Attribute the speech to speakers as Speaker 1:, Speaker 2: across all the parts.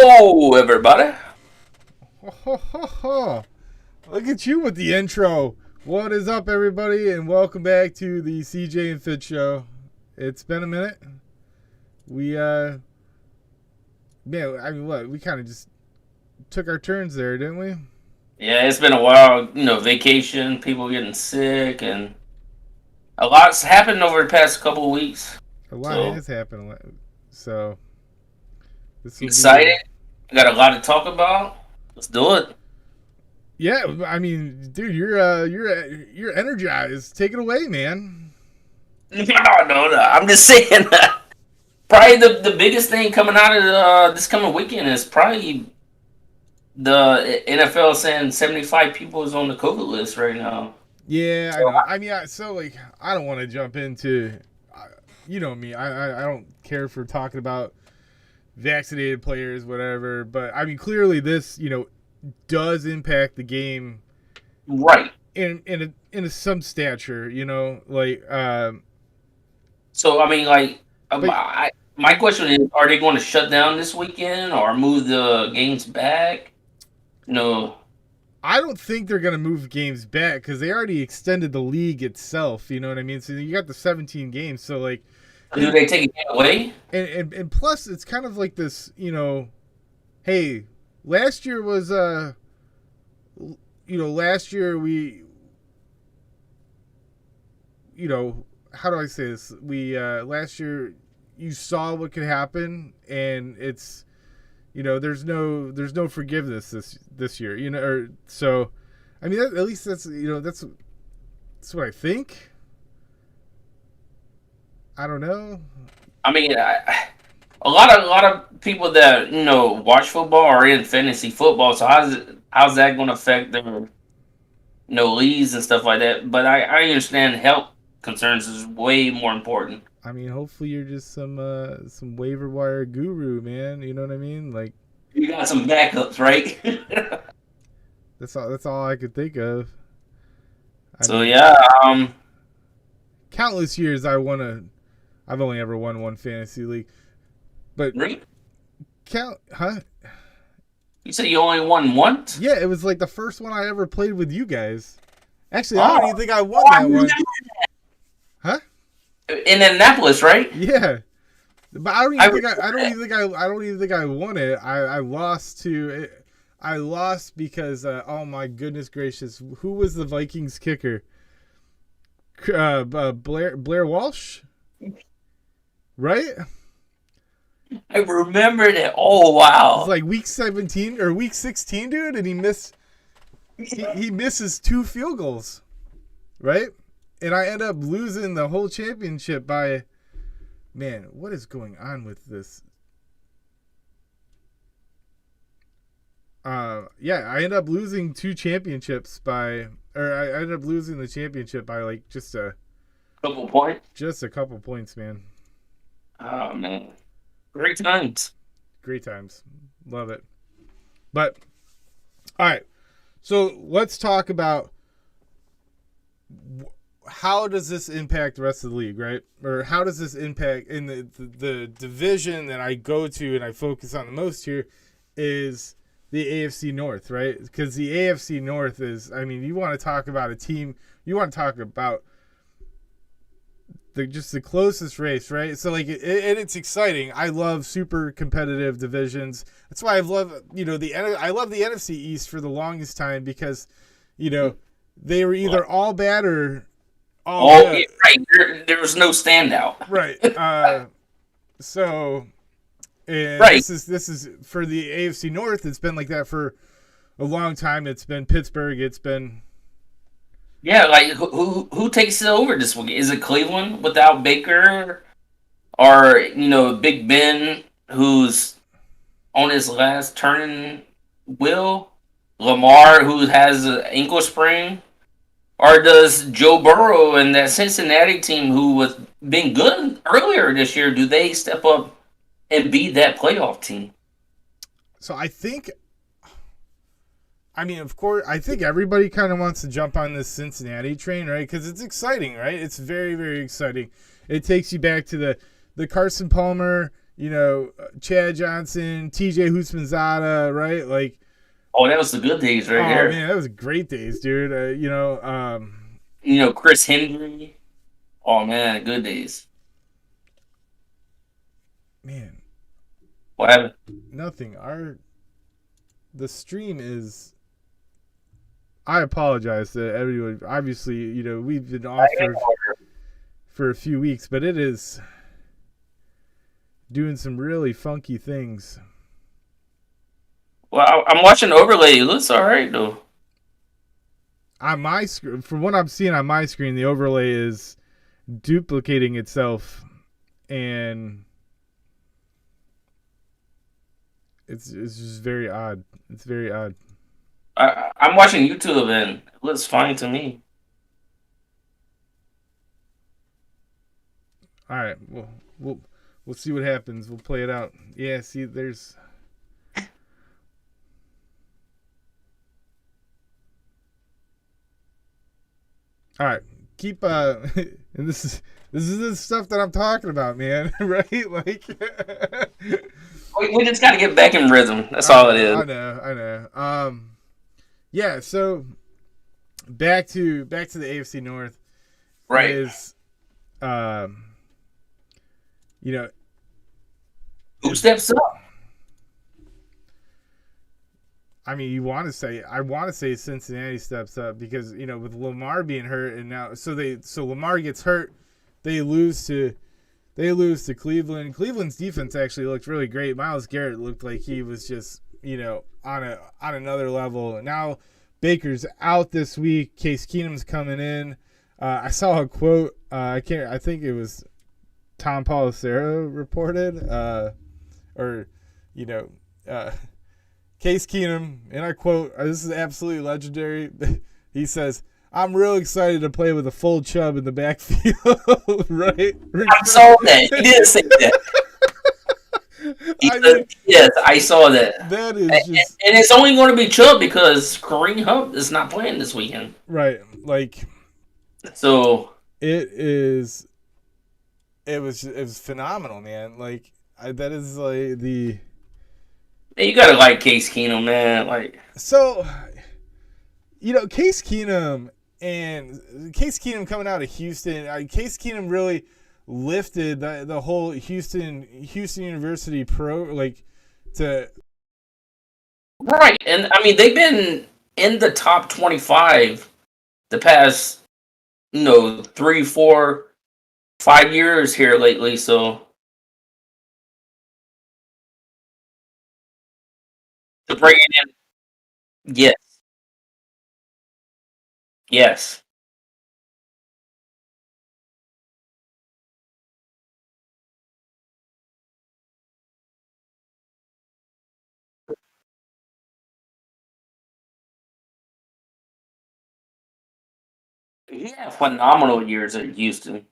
Speaker 1: Hello, everybody.
Speaker 2: Ho, ho, ho, ho. Look at you with the intro. What is up, everybody, and welcome back to the CJ and Fitz Show. It's been a minute. We kind of just took our turns there, didn't we?
Speaker 1: Yeah, it's been a while. Vacation, people getting sick, and a lot's happened over the past couple of weeks.
Speaker 2: A lot has happened. So this will
Speaker 1: excited. We got a lot to talk about. Let's do it.
Speaker 2: Yeah, I mean, dude, you're energized. Take it away, man.
Speaker 1: No. I'm just saying. Probably the biggest thing coming out of this coming weekend is probably the NFL saying 75 people is on the COVID list right now.
Speaker 2: Yeah, I know. I mean, I don't want to jump into, you know me. I don't care for talking about vaccinated players, whatever. But I mean, clearly this, does impact the game,
Speaker 1: right?
Speaker 2: In some stature,
Speaker 1: So I mean, my question is: are they going to shut down this weekend or move the games back? No.
Speaker 2: I don't think they're going to move games back because they already extended the league itself. You know what I mean? So you got the 17 games. So
Speaker 1: do they take it away?
Speaker 2: And plus, it's kind of like this. Hey, last year was last year we, how do I say this? We last year you saw what could happen, and it's. There's no forgiveness this year. So, I mean, at least that's what I think. I don't know.
Speaker 1: I mean, a lot of people that watch football are in fantasy football. So how's that going to affect their leagues and stuff like that? But I understand health concerns is way more important.
Speaker 2: I mean, hopefully you're just some waiver wire guru, man. You know what I mean? Like,
Speaker 1: you got some backups, right?
Speaker 2: That's all I could think of. Countless years I've only ever won one fantasy league, but
Speaker 1: really?
Speaker 2: Huh?
Speaker 1: You said you only won once?
Speaker 2: Yeah, it was like the first one I ever played with you guys. Actually, I don't even think I won that one. Huh?
Speaker 1: In Annapolis, right?
Speaker 2: Yeah, but I don't even think I won it. I lost to it. I lost because oh my goodness gracious, who was the Vikings kicker? Blair Walsh, right?
Speaker 1: I remember that. Oh wow!
Speaker 2: It was like week 17 or week 16, dude, and he missed. He misses 2 field goals, right? And I end up losing the whole championship by, man, what is going on with this? I end up losing 2 championships I ended up losing the championship by like just a
Speaker 1: couple points.
Speaker 2: Just a couple points, man.
Speaker 1: Oh man, great times.
Speaker 2: Great times, love it. But all right, so let's talk about. How does this impact the rest of the league, right? Or how does this impact in the division that I go to and I focus on the most here is the AFC North, right? Because the AFC North is, I mean, you want to talk about a team, you want to talk about the closest race, right? So it's exciting. I love super competitive divisions. That's why I love the NFC East for the longest time because, they were either all bad or.
Speaker 1: Yeah, right. There was no standout.
Speaker 2: Right. This is for the AFC North. It's been like that for a long time. It's been Pittsburgh. It's been.
Speaker 1: Yeah, like who takes it over this week? Is it Cleveland without Baker, or Big Ben who's on his last turning wheel? Lamar who has an ankle sprain. Or does Joe Burrow and that Cincinnati team, who was being good earlier this year, do they step up and be that playoff team?
Speaker 2: So I think, of course, I think everybody kind of wants to jump on this Cincinnati train, right? Because it's exciting, right? It's very, very exciting. It takes you back to the Carson Palmer, Chad Johnson, TJ Houshmandzadeh, right? Like,
Speaker 1: Oh, that was the good days right
Speaker 2: oh
Speaker 1: there.
Speaker 2: man, that was great days, dude.
Speaker 1: Chris Henry. Oh man, good days.
Speaker 2: Man,
Speaker 1: What happened?
Speaker 2: nothing. The stream is. I apologize to everyone. Obviously, we've been off for a few weeks, but it is doing some really funky things.
Speaker 1: Well, I'm watching overlay. It looks all right though.
Speaker 2: On my screen, from what I'm seeing on my screen, the overlay is duplicating itself, and it's just very odd. It's very odd.
Speaker 1: I'm watching YouTube and it looks fine to me.
Speaker 2: All right, we'll see what happens. We'll play it out. Yeah, see, there's. All right, keep and this is the stuff that I'm talking about, man. Right? Like,
Speaker 1: We just got to get back in rhythm. That's
Speaker 2: I
Speaker 1: all it
Speaker 2: know,
Speaker 1: is.
Speaker 2: I know, I know. Yeah. So back to the AFC North
Speaker 1: Right.
Speaker 2: is, um, you know,
Speaker 1: Who
Speaker 2: is
Speaker 1: steps up?
Speaker 2: I mean, I want to say Cincinnati steps up because with Lamar being hurt and now so Lamar gets hurt, they lose to Cleveland. Cleveland's defense actually looked really great. Myles Garrett looked like he was just on another level. Now Baker's out this week. Case Keenum's coming in. I saw a quote. I think it was Tom Pelissero reported, or you know. Case Keenum, and I quote, this is absolutely legendary. He says, "I'm real excited to play with a full Chubb in the backfield." Right?
Speaker 1: I saw that. He did say that. He
Speaker 2: I
Speaker 1: said,
Speaker 2: mean,
Speaker 1: yes, I saw that.
Speaker 2: that is just
Speaker 1: And it's only going to be Chubb because Kareem Hunt is not playing this weekend.
Speaker 2: right. Like
Speaker 1: So
Speaker 2: it is. It was phenomenal, man. Like that is like the.
Speaker 1: you got to like Case Keenum, man. Like,
Speaker 2: So, Case Keenum coming out of Houston. Case Keenum really lifted the whole Houston University to
Speaker 1: right. And I mean, they've been in the top 25 the past, 3, 4, 5 years here lately. So to bring it in, yes, yes. He had phenomenal years at Houston.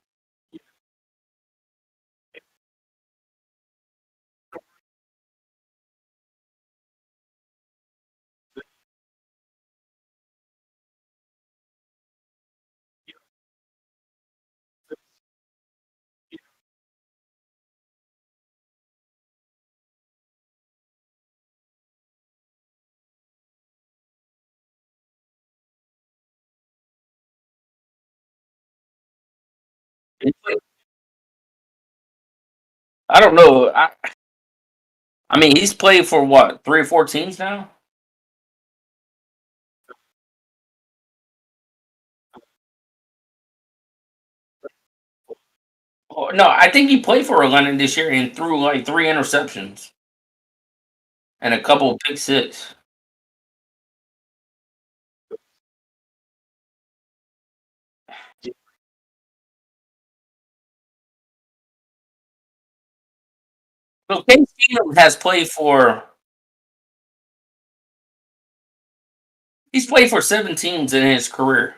Speaker 1: I don't know. I mean, he's played for what, 3 or 4 teams now? Oh, no, I think he played for Atlanta this year and threw like 3 interceptions and a couple of pick six. So Case Keenum has played for. He's played for 7 teams in his career.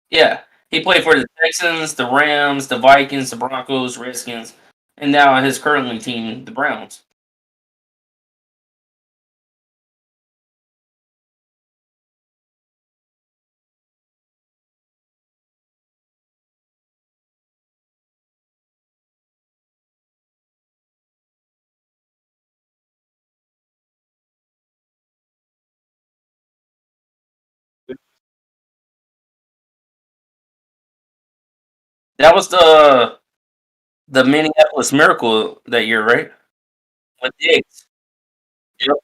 Speaker 1: Yeah, he played for the Texans, the Rams, the Vikings, the Broncos, Redskins, and now his currently team, the Browns. That was the Minneapolis Miracle that year, right? With Diggs. Yep.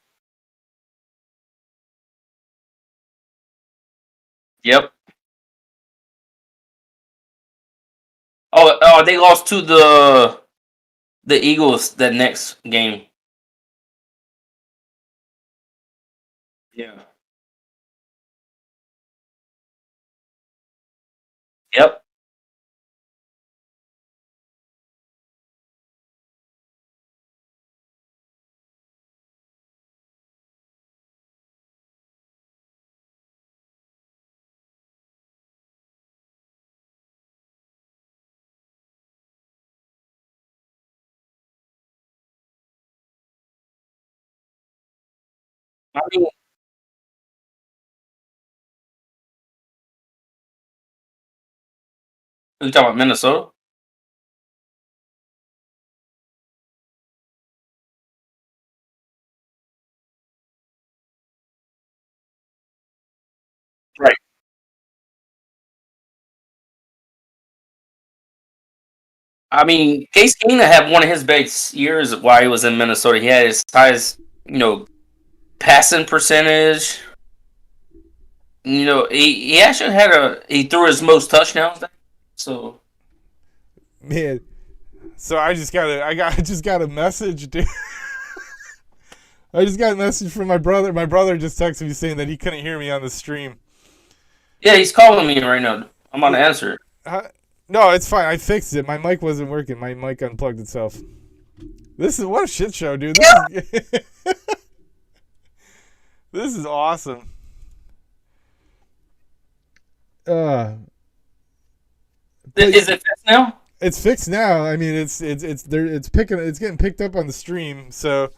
Speaker 1: Yep. Oh, they lost to the Eagles that next game. Yeah. Yep. I mean, you talking about Minnesota? Right. I mean, Case Keenum had one of his best years while he was in Minnesota. He had his highest, passing percentage. He actually he threw his most touchdowns. So
Speaker 2: Man, so I just got a message, dude. I just got a message from my brother. My brother just texted me saying that he couldn't hear me on the stream.
Speaker 1: yeah, he's calling me right now. I'm on to answer it.
Speaker 2: Uh, no, it's fine. I fixed it. My mic wasn't working. My mic unplugged itself. This is what a shit show, dude. This is awesome. Uh,
Speaker 1: Is it fixed now?
Speaker 2: it's fixed now. I mean, it's getting picked up on the stream, so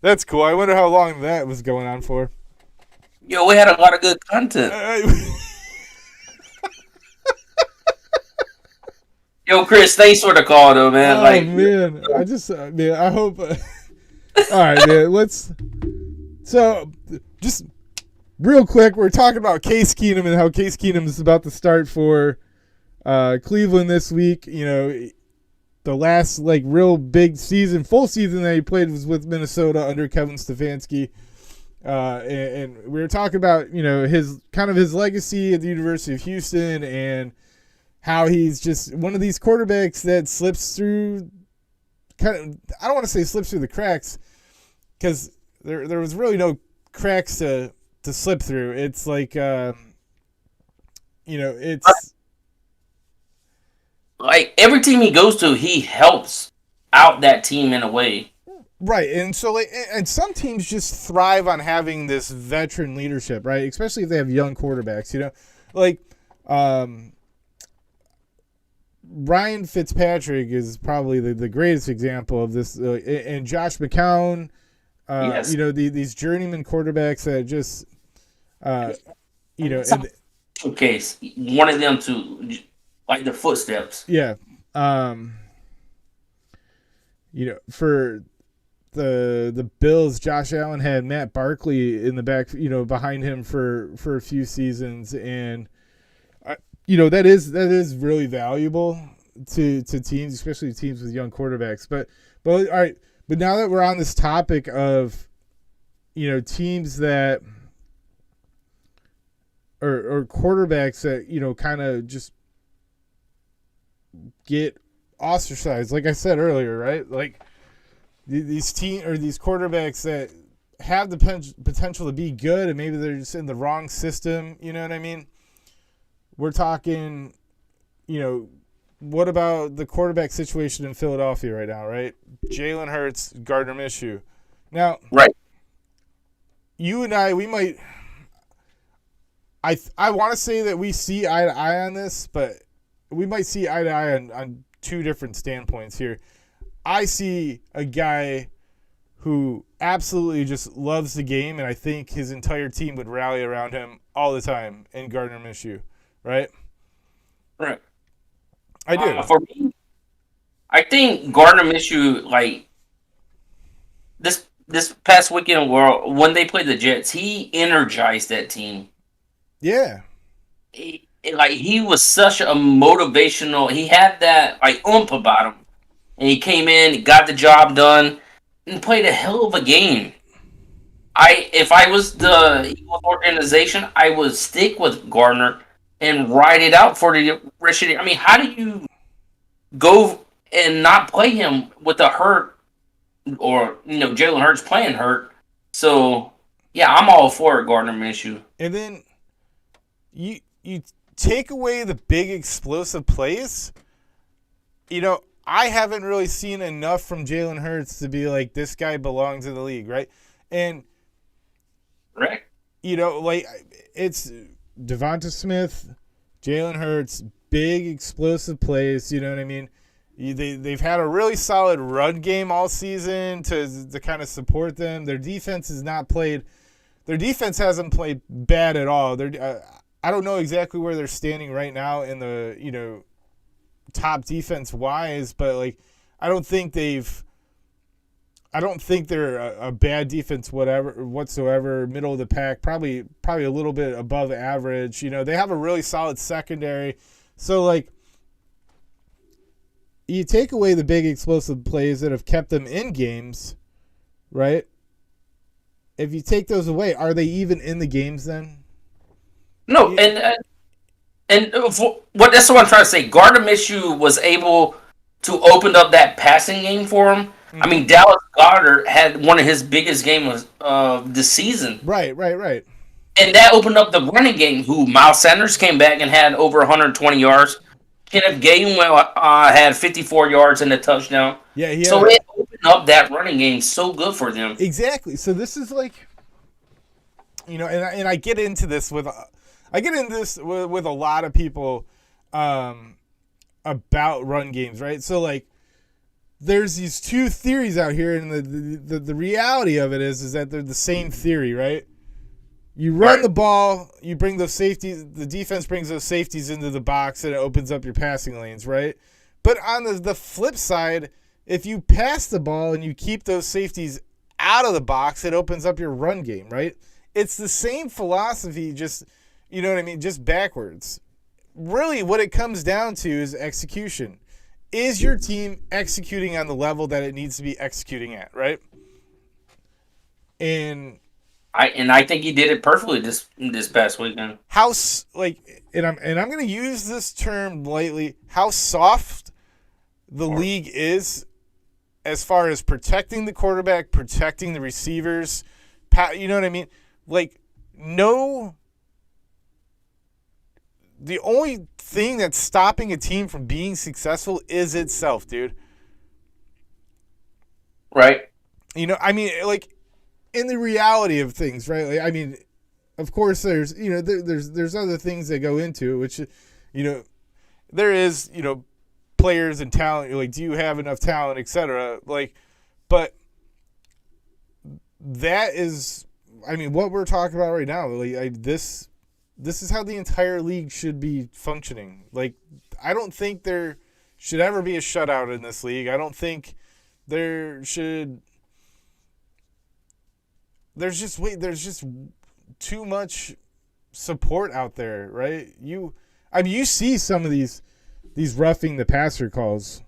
Speaker 2: that's cool. I wonder how long that was going on for.
Speaker 1: Yo, we had a lot of good content. Yo, Chris, thanks for the call, though, man.
Speaker 2: Man, I hope. All right, man. So, just real quick, we're talking about Case Keenum and how Case Keenum is about to start for Cleveland this week. The last real big season, full season that he played was with Minnesota under Kevin Stefanski. And we were talking about his legacy at the University of Houston and how he's just one of these quarterbacks that slips through. I don't want to say slips through the cracks, because there was really no cracks to slip through. It's like it's
Speaker 1: like every team he goes to, he helps out that team in a way.
Speaker 2: right. And so and some teams just thrive on having this veteran leadership, right? Especially if they have young quarterbacks. Ryan Fitzpatrick is probably the greatest example of this, and Josh McCown.
Speaker 1: Yes.
Speaker 2: These journeyman quarterbacks that just,
Speaker 1: Case wanted them to like the footsteps.
Speaker 2: yeah, for the Bills, Josh Allen had Matt Barkley in the back, behind him for a few seasons, and that is really valuable to teams, especially teams with young quarterbacks. But all right. But now that we're on this topic of, teams that or quarterbacks that, kind of just get ostracized, like I said earlier, right? Like these quarterbacks that have the potential to be good, and maybe they're just in the wrong system. You know what I mean? We're talking, what about the quarterback situation in Philadelphia right now, right? Jalen Hurts, Gardner Minshew. Now,
Speaker 1: Right.
Speaker 2: You and I, we might. I want to say that we see eye to eye on this, but we might see eye to eye on two different standpoints here. I see a guy who absolutely just loves the game, and I think his entire team would rally around him all the time in Gardner Minshew, right?
Speaker 1: Right.
Speaker 2: I do.
Speaker 1: For me, I think Gardner Minshew, like this past weekend, when they played the Jets, he energized that team.
Speaker 2: Yeah.
Speaker 1: like he was such a motivational. He had that like oomph about him, and he came in, he got the job done, and played a hell of a game. If I was the Eagles organization, I would stick with Gardner and ride it out for the rest of the. I mean, how do you go and not play him with a hurt or Jalen Hurts playing hurt? So yeah, I'm all for it, Gardner Minshew.
Speaker 2: And then you take away the big explosive plays. I haven't really seen enough from Jalen Hurts to be like, this guy belongs in the league, right? And
Speaker 1: right,
Speaker 2: like it's Devonta Smith, Jalen Hurts, big explosive plays. You know what I mean? They've had a really solid run game all season to kind of support them. Their defense has not played. Their defense hasn't played bad at all. I don't know exactly where they're standing right now in the top defense wise, but like I don't think they're a bad defense whatsoever. Middle of the pack, probably a little bit above average. They have a really solid secondary. So like you take away the big explosive plays that have kept them in games, right? If you take those away, are they even in the games then?
Speaker 1: No, and that's what I'm trying to say. Gardner Minshew was able to open up that passing game for him. Mm-hmm. I mean, Dallas Goedert had one of his biggest games of the season.
Speaker 2: Right.
Speaker 1: And that opened up the running game. Who Miles Sanders came back and had over 120 yards. Kenneth Gainwell had 54 yards and a touchdown.
Speaker 2: Yeah,
Speaker 1: so it opened up that running game so good for them.
Speaker 2: Exactly. So this is like, and I get into this with a lot of people about run games, right? So like, there's these two theories out here, and the reality of it is that they're the same theory, right? You run the ball, you bring those safeties, the defense brings those safeties into the box, and it opens up your passing lanes, right? But on the flip side, if you pass the ball and you keep those safeties out of the box, it opens up your run game, right? It's the same philosophy, just, you know what I mean, just backwards. Really, what it comes down to is execution. Is your team executing on the level that it needs to be executing at, right? And
Speaker 1: I think he did it perfectly this past weekend.
Speaker 2: And I'm going to use this term lightly. How soft the league is as far as protecting the quarterback, protecting the receivers. You know what I mean? Like, no. The only thing that's stopping a team from being successful is itself, dude.
Speaker 1: Right.
Speaker 2: I mean, like, in the reality of things, right? Like, I mean, of course, there's there's other things that go into it, which, there is, players and talent. Like, do you have enough talent, etc. Like, but that is, I mean, what we're talking about right now. Like, this is how the entire league should be functioning. Like, I don't think there should ever be a shutout in this league. I don't think there should. There's just too much support out there, right? You see some of these roughing the passer calls.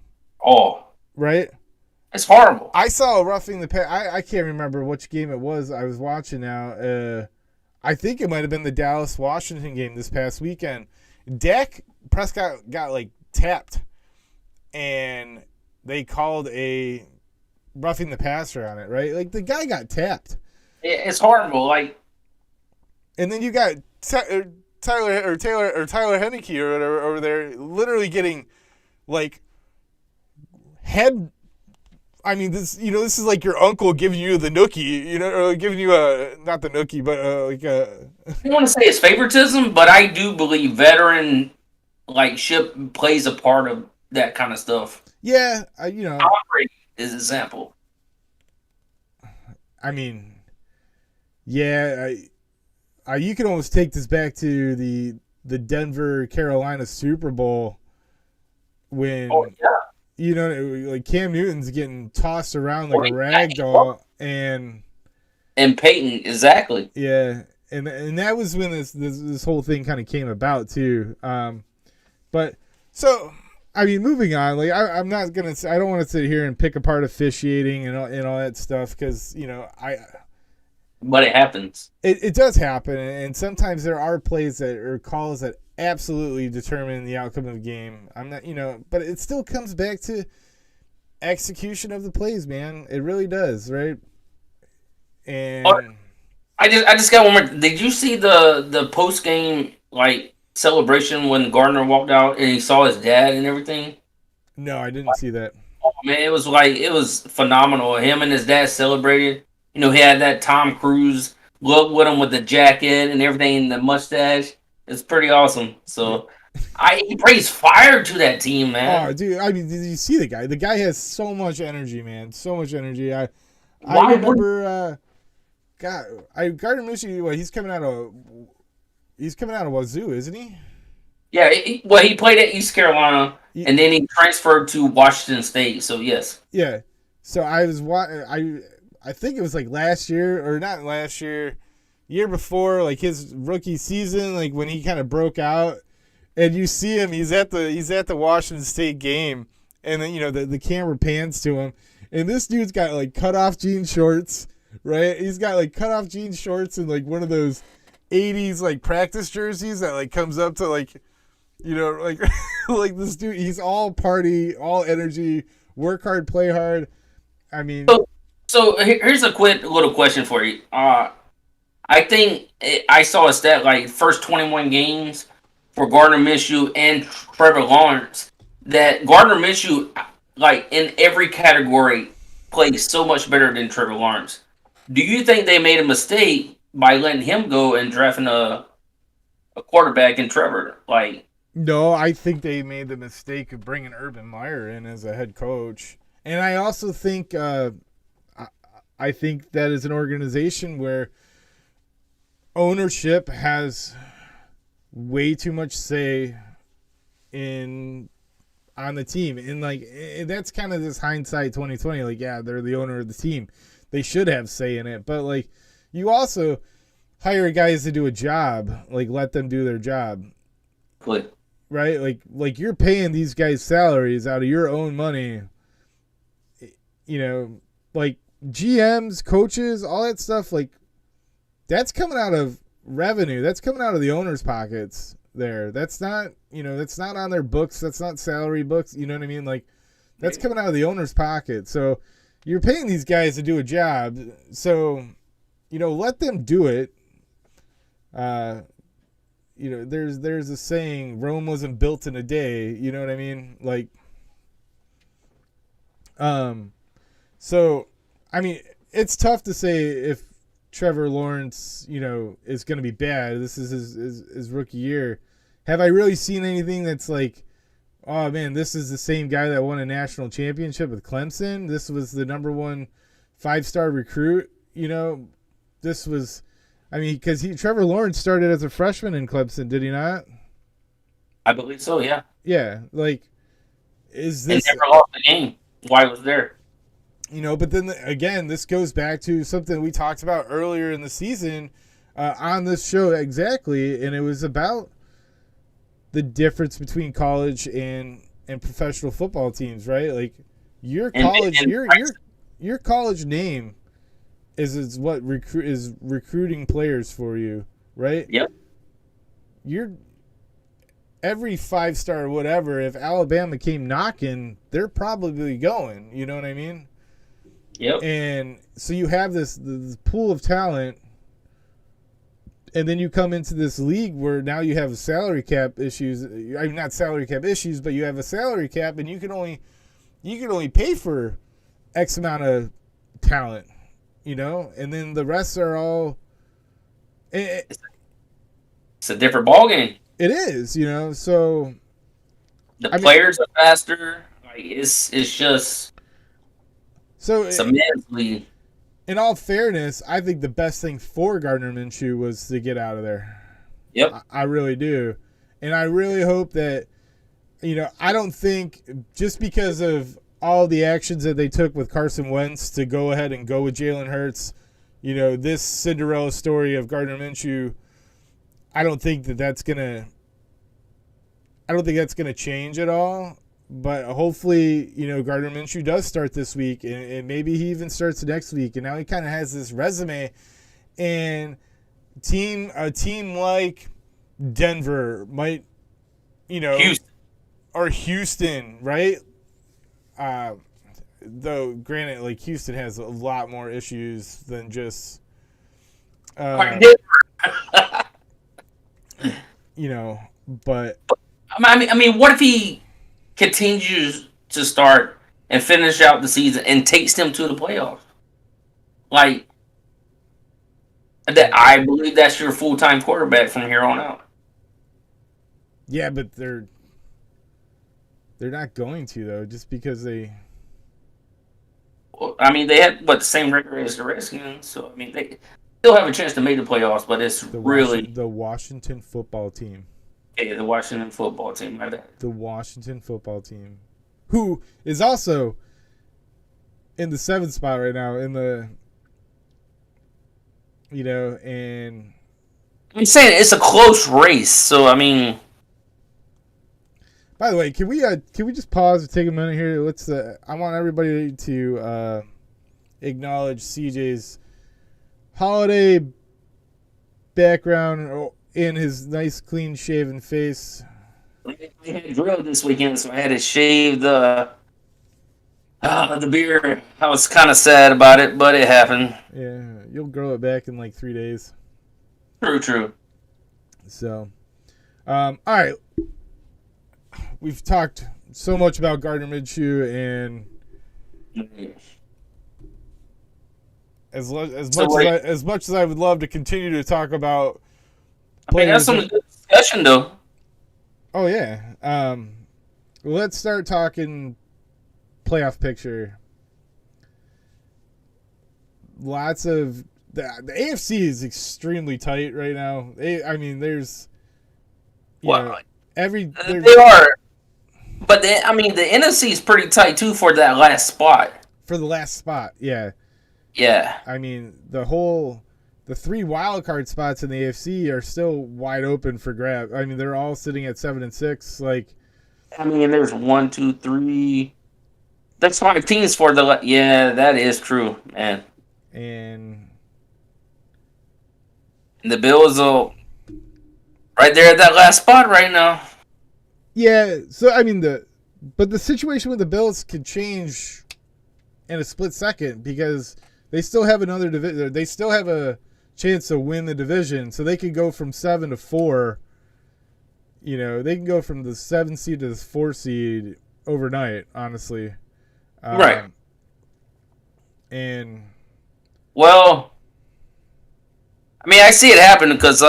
Speaker 1: Oh,
Speaker 2: right.
Speaker 1: It's horrible.
Speaker 2: I saw a roughing the I can't remember which game it was I was watching now. I think it might have been the Dallas-Washington game this past weekend. Dak Prescott got like tapped, and they called a roughing the passer on it, right? Like, the guy got tapped.
Speaker 1: It's horrible. Like,
Speaker 2: and then you got Tyler Henneke or whatever over there, literally getting like head. I mean, this is like your uncle giving you the nookie, or giving you not the nookie, but like a.
Speaker 1: I don't want to say it's favoritism, but I do believe veteran ship plays a part of that kind of stuff.
Speaker 2: Yeah,
Speaker 1: Tom Brady is an example.
Speaker 2: I mean, yeah, you can almost take this back to the Denver Carolina Super Bowl when.
Speaker 1: Oh yeah.
Speaker 2: Like Cam Newton's getting tossed around like a rag doll, and
Speaker 1: Peyton, exactly.
Speaker 2: Yeah, and that was when this whole thing kind of came about too. But so I mean, moving on. Like I'm not gonna. I don't want to sit here and pick apart officiating and all that stuff because
Speaker 1: But it happens.
Speaker 2: It does happen, and sometimes there are plays that or calls that absolutely determine the outcome of the game. I'm not, but it still comes back to execution of the plays, man. It really does, right? And
Speaker 1: I just got one more. Did you see the post game celebration when Gardner walked out and he saw his dad and everything?
Speaker 2: No, I didn't see that.
Speaker 1: Oh man, it was phenomenal. Him and his dad celebrated. He had that Tom Cruise look with him with the jacket and everything and the mustache. It's pretty awesome. So he brings fire to that team, man.
Speaker 2: Oh, dude, I mean, did you see the guy? The guy has so much energy, man. So much energy. I remember Gardner Minshew, he's coming out of Wazoo, isn't he?
Speaker 1: Yeah, he played at East Carolina, and then he transferred to Washington State. So yes.
Speaker 2: Yeah. So I think it was like last year, or not last year, year before, like his rookie season, like when he kind of broke out, and you see him, he's at the Washington State game, and then the camera pans to him, and this dude's got like cut off jean shorts, right? He's got like cut off jean shorts and like one of those 80s like practice jerseys that like comes up to like like this dude. He's all party, all energy, work hard, play hard. I mean.
Speaker 1: So here's a quick little question for you. I think I saw a stat like first 21 games for Gardner Minshew and Trevor Lawrence that Gardner Minshew, like in every category, plays so much better than Trevor Lawrence. Do you think they made a mistake by letting him go and drafting a quarterback in Trevor?
Speaker 2: No, I think they made the mistake of bringing Urban Meyer in as a head coach, and I also think. I think that is an organization where ownership has way too much say on the team. And that's kind of this hindsight 2020. Like, yeah, they're the owner of the team. They should have say in it. But, like, you also hire guys to do a job. Like, let them do their job.
Speaker 1: Good.
Speaker 2: Right? Like you're paying these guys salaries out of your own money. Like, GMs, coaches, all that stuff, like that's coming out of revenue. That's coming out of the owner's pockets there. That's not, that's not on their books. That's not salary books. You know what I mean? Like that's coming out of the owner's pocket. So you're paying these guys to do a job. So, let them do it. There's a saying, Rome wasn't built in a day. You know what I mean? Like, so, I mean, it's tough to say if Trevor Lawrence, is going to be bad. This is his rookie year. Have I really seen anything that's like, oh, man, this is the same guy that won a national championship with Clemson? This was the number 1 5-star recruit. This was, I mean, because Trevor Lawrence started as a freshman in Clemson, did he not?
Speaker 1: I believe so, yeah.
Speaker 2: Yeah, like, is this...
Speaker 1: They never lost the game while he was there.
Speaker 2: But then again, this goes back to something we talked about earlier in the season on this show exactly, and it was about the difference between college and professional football teams, right? Like your college, your college name is what is recruiting players for you, right?
Speaker 1: Yep.
Speaker 2: Every 5-star or whatever. If Alabama came knocking, they're probably going. You know what I mean?
Speaker 1: Yep.
Speaker 2: And so you have this pool of talent, and then you come into this league where now you have salary cap issues. I mean, not salary cap issues, but you have a salary cap, and you can only pay for X amount of talent, and then the rest are all.
Speaker 1: It's a different ballgame.
Speaker 2: It is, So
Speaker 1: the players are faster. Like it's just.
Speaker 2: So
Speaker 1: it's immensely.
Speaker 2: In all fairness, I think the best thing for Gardner Minshew was to get out of there.
Speaker 1: Yep.
Speaker 2: I really do. And I really hope that, I don't think just because of all the actions that they took with Carson Wentz to go ahead and go with Jalen Hurts, this Cinderella story of Gardner Minshew, I don't think that's gonna change at all. But hopefully, Gardner Minshew does start this week, and maybe he even starts next week. And now he kind of has this resume, and a team like Denver might,
Speaker 1: Houston.
Speaker 2: or Houston, right? Though, granted, like Houston has a lot more issues than just, but
Speaker 1: I mean, what if he continues to start and finish out the season and takes them to the playoffs? Like that, I believe that's your full-time quarterback from here on out.
Speaker 2: yeah, but they're not going to though, just because they.
Speaker 1: Well, I mean, they have the same record as the Redskins, so I mean they still have a chance to make the playoffs, but it's
Speaker 2: The Washington football team.
Speaker 1: Yeah, the Washington football team, my bad.
Speaker 2: The Washington football team, who is also in the 7th spot right now in the, and
Speaker 1: I'm saying it's a close race, so I mean.
Speaker 2: By the way, can we just pause and take a minute here? I want everybody to acknowledge CJ's holiday background in his nice, clean shaven face.
Speaker 1: I had grilled this weekend, so I had to shave the beard. I was kind of sad about it, but it happened.
Speaker 2: Yeah, you'll grow it back in like 3 days.
Speaker 1: True.
Speaker 2: So, all right. We've talked so much about Gardner Minshew, and as much as I would love to continue to talk about players,
Speaker 1: I mean, that's some good discussion, though.
Speaker 2: Oh yeah. Let's start talking playoff picture. Lots of the AFC is extremely tight right now. I mean, there's
Speaker 1: they are, but the NFC is pretty tight too for that last spot.
Speaker 2: For the last spot, yeah.
Speaker 1: Yeah.
Speaker 2: I mean, the 3 wild card spots in the AFC are still wide open for grab. I mean, they're all sitting at 7 and 6. Like,
Speaker 1: I mean, there's 1, 2, 3. That's 5 teams for the. Yeah, that is true, man.
Speaker 2: And
Speaker 1: the Bills are right there at that last spot right now.
Speaker 2: Yeah, so I mean the situation with the Bills could change in a split second because they still have another division. They still have a chance to win the division, so they could go from 7 to 4. They can go from the 7 seed to the 4 seed overnight. Honestly,
Speaker 1: right.
Speaker 2: And
Speaker 1: well, I mean, I see it happen because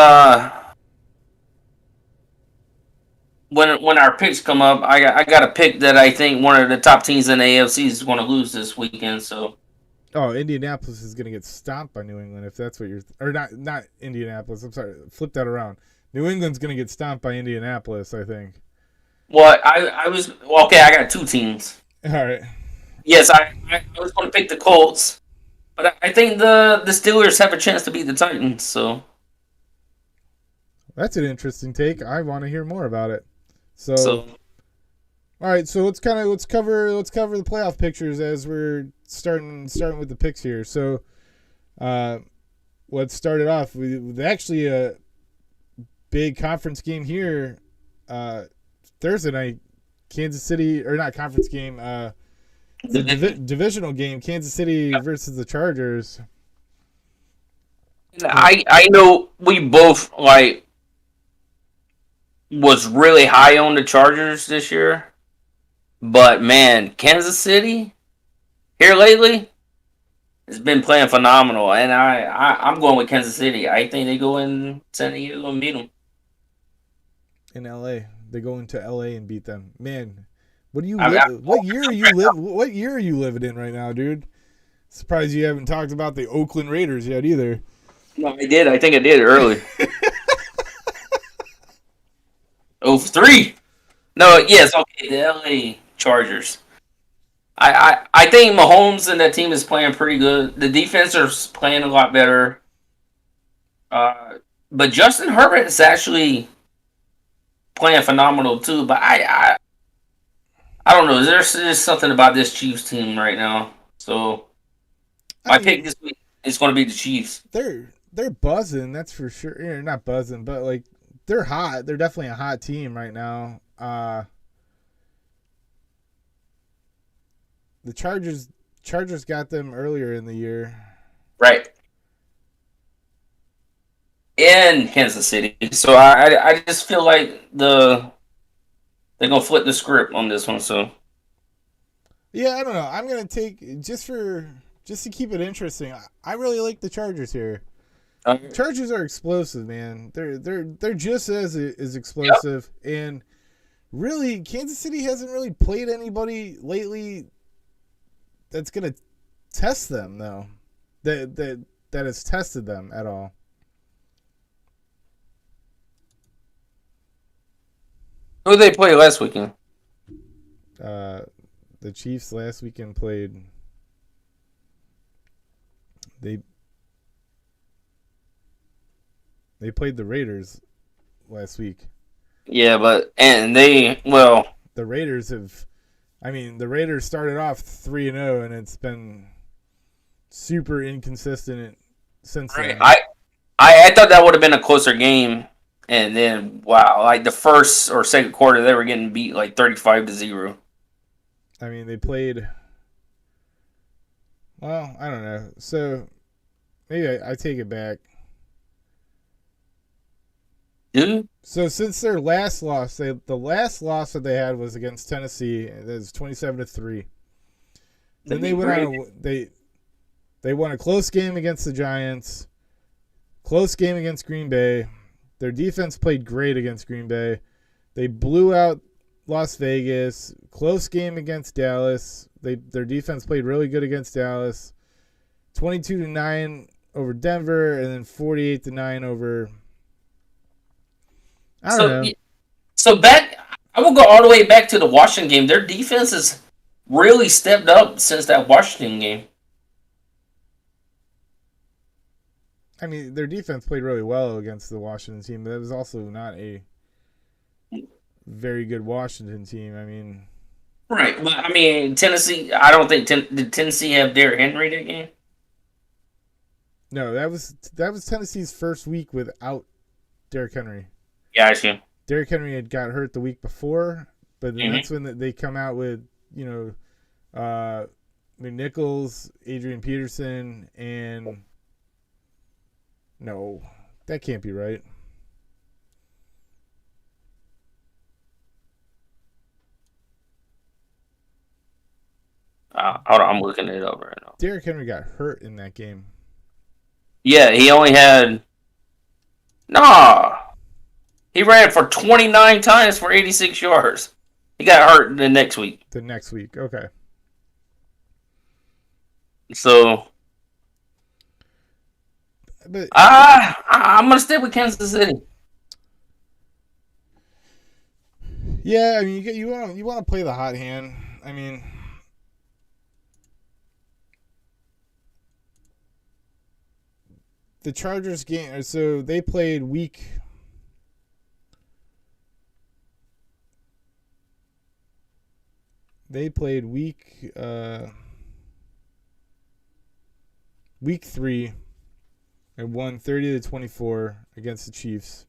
Speaker 1: when our picks come up, I got a pick that I think one of the top teams in the AFC is going to lose this weekend. So,
Speaker 2: Indianapolis is going to get stomped by New England if that's what you're, or not Indianapolis. I'm sorry, flip that around. New England's going to get stomped by Indianapolis, I think.
Speaker 1: Well, I was okay. I got 2 teams.
Speaker 2: All right.
Speaker 1: Yes, I was going to pick the Colts, but I think the Steelers have a chance to beat the Titans. So
Speaker 2: that's an interesting take. I want to hear more about it. So
Speaker 1: all
Speaker 2: right, so let's cover the playoff pictures as we're starting with the picks here. So, let's start it off with actually a big conference game here. Thursday night, Kansas City, or not conference game, the divisional game, Kansas City versus the Chargers.
Speaker 1: I know we both was really high on the Chargers this year, but man, Kansas City here lately has been playing phenomenal, and I'm going with Kansas City. I think they go in San Diego and beat them.
Speaker 2: In LA, they go into LA and beat them. Man, what year are you living in right now, dude? Surprised you haven't talked about the Oakland Raiders yet either.
Speaker 1: No, I did. I think I did early. 03. No, yes, okay, the LA Chargers. I think Mahomes and that team is playing pretty good. The defense is playing a lot better. Uh, but Justin Herbert is actually playing phenomenal too. But I don't know. There's just something about this Chiefs team right now. So
Speaker 2: I
Speaker 1: my pick
Speaker 2: mean,
Speaker 1: this week is going to be the Chiefs.
Speaker 2: they're buzzing, that's for sure. Not buzzing, but like they're hot. They're definitely a hot team right now. The Chargers got them earlier in the year.
Speaker 1: Right. In Kansas City. So I just feel like they're gonna flip the script on this one. So
Speaker 2: Yeah, I don't know. I'm gonna take just to keep it interesting. I really like the Chargers here. Chargers are explosive, man. They're just as
Speaker 1: yep.
Speaker 2: explosive, and really, Kansas City hasn't really played anybody lately that's gonna test them though. That has tested them at all.
Speaker 1: Who did they play last weekend?
Speaker 2: Uh, the Chiefs last weekend played. They they played the Raiders last week.
Speaker 1: Yeah, but and they well,
Speaker 2: The Raiders have. I mean, the Raiders started off 3-0, and it's been super inconsistent since
Speaker 1: right.
Speaker 2: then.
Speaker 1: I thought that would have been a closer game, and then wow, like the first or second quarter, they were getting beat like 35-0.
Speaker 2: I mean, they played. Well, I don't know. So maybe I take it back.
Speaker 1: Dude,
Speaker 2: So since their last loss, the last loss that they had was against Tennessee. It was 27-3. Then they went on. They won a close game against the Giants. Close game against Green Bay. Their defense played great against Green Bay. They blew out Las Vegas. Close game against Dallas. Their defense played really good against Dallas. 22-9 over Denver, and then 48-9 over. I don't
Speaker 1: so
Speaker 2: know.
Speaker 1: so back, I will go all the way back to the Washington game. Their defense has really stepped up since that Washington game.
Speaker 2: I mean, their defense played really well against the Washington team, but it was also not a very good Washington team. I mean,
Speaker 1: Right, but I mean Tennessee. I don't think did Tennessee have Derrick Henry that game.
Speaker 2: no, that was Tennessee's first week without Derrick Henry.
Speaker 1: Gotcha.
Speaker 2: Derrick Henry had got hurt the week before, but then
Speaker 1: Mm-hmm.
Speaker 2: that's when they come out with McNichols, Adrian Peterson, and no, that can't be right.
Speaker 1: Hold on, I'm looking it up right now.
Speaker 2: Derrick Henry got hurt in that game.
Speaker 1: Yeah, he only had nah. He ran for 29 times for 86 yards. He got hurt the next week.
Speaker 2: The next week, okay.
Speaker 1: So
Speaker 2: But
Speaker 1: I'm gonna stick with Kansas City.
Speaker 2: yeah, I mean, you want to play the hot hand. I mean, the Chargers game. So they played week 3 and won 30-24 against the Chiefs.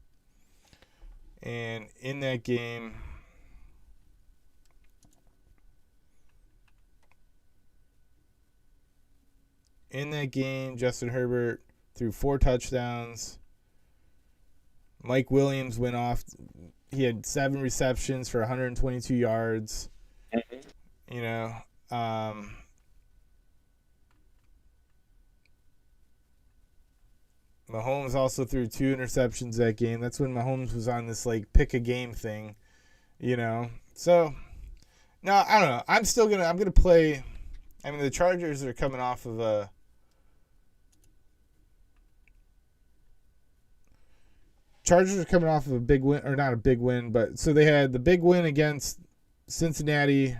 Speaker 2: And in that game, Justin Herbert threw 4 touchdowns. Mike Williams went off. He had 7 receptions for 122 yards. You know, Mahomes also threw 2 interceptions that game. That's when Mahomes was on this like pick a game thing, you know. So no, I don't know. I'm gonna play. I mean, the Chargers are coming off of a. Chargers are coming off of a big win, or not a big win, but so they had the big win against Cincinnati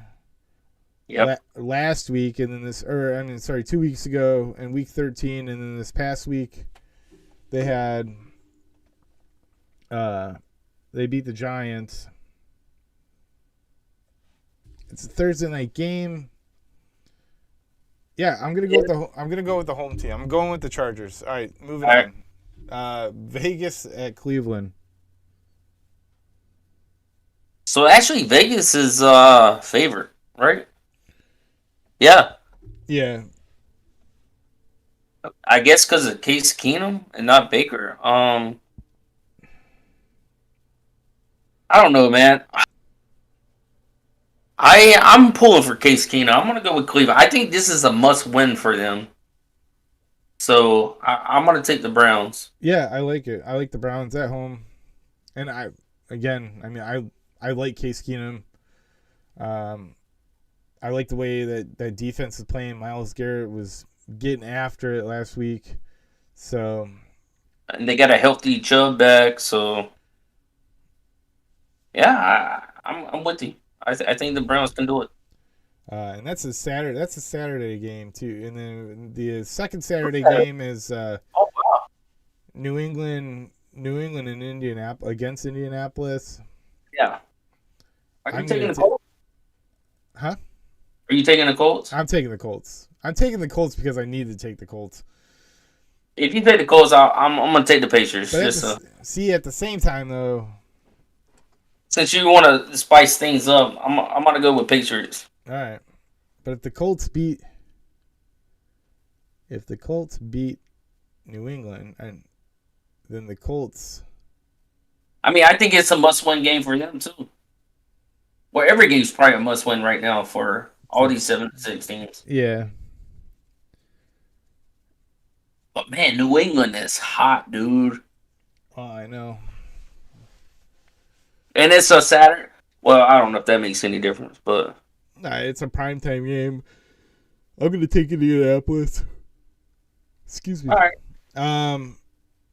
Speaker 1: Yep.
Speaker 2: last week, and then 2 weeks ago, and week 13, and then this past week, they had they beat the Giants. It's a Thursday night game. Yeah, I'm gonna go with the home team. I'm going with the Chargers. All right, moving on. Vegas at Cleveland.
Speaker 1: So actually, Vegas is favorite, right? Yeah,
Speaker 2: Yeah,
Speaker 1: I guess because of Case Keenum and not Baker. I don't know, man. I'm pulling for Case Keenum. I'm gonna go with Cleveland. I think this is a must win for them. So I'm gonna take the Browns.
Speaker 2: yeah, I like it. I like the Browns at home, and I like Case Keenum. I like the way that defense is playing. Myles Garrett was getting after it last week, so
Speaker 1: And they got a healthy Chubb back, so yeah, I'm with you. I think the Browns can do it.
Speaker 2: and that's a Saturday. That's a Saturday game too. And then the second Saturday game is
Speaker 1: Oh wow,
Speaker 2: New England and Indianapolis against Indianapolis.
Speaker 1: yeah. Are you
Speaker 2: I'm
Speaker 1: taking
Speaker 2: gonna
Speaker 1: the Colts?
Speaker 2: Huh?
Speaker 1: Are you taking the Colts?
Speaker 2: I'm taking the Colts. I'm taking the Colts because I need to take the Colts.
Speaker 1: If you take the Colts, I'm gonna take the Pacers.
Speaker 2: But
Speaker 1: Just
Speaker 2: at the same time though,
Speaker 1: since you want to spice things up, I'm gonna go with Patriots.
Speaker 2: all right. But if the Colts beat New England, and then the Colts.
Speaker 1: I mean, I think it's a must-win game for them too. Well, every game's probably a must-win right now for all these 7-6 teams.
Speaker 2: Yeah.
Speaker 1: But man, New England is hot, dude.
Speaker 2: Oh, I know.
Speaker 1: And it's a Saturday. Well, I don't know if that makes any difference, but
Speaker 2: Nah, it's a primetime game. I'm gonna take Indianapolis. Excuse me.
Speaker 1: all right.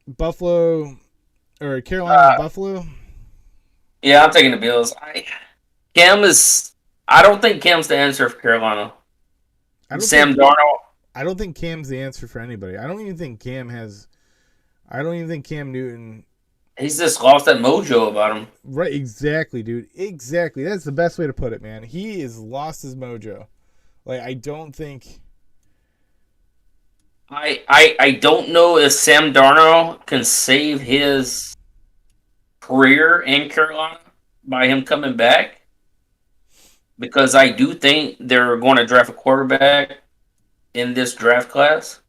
Speaker 2: Buffalo or Carolina, Buffalo.
Speaker 1: Yeah, I'm taking the Bills. Cam is. I don't think Cam's the answer for Carolina. Sam Darnold.
Speaker 2: I don't think Cam's the answer for anybody. I don't even think Cam Newton.
Speaker 1: He's just lost that mojo about him.
Speaker 2: Right, exactly, dude. Exactly. That's the best way to put it, man. He has lost his mojo. Like, I don't think.
Speaker 1: I don't know if Sam Darnold can save his career in Carolina by him coming back, because I do think they're going to draft a quarterback in this draft class.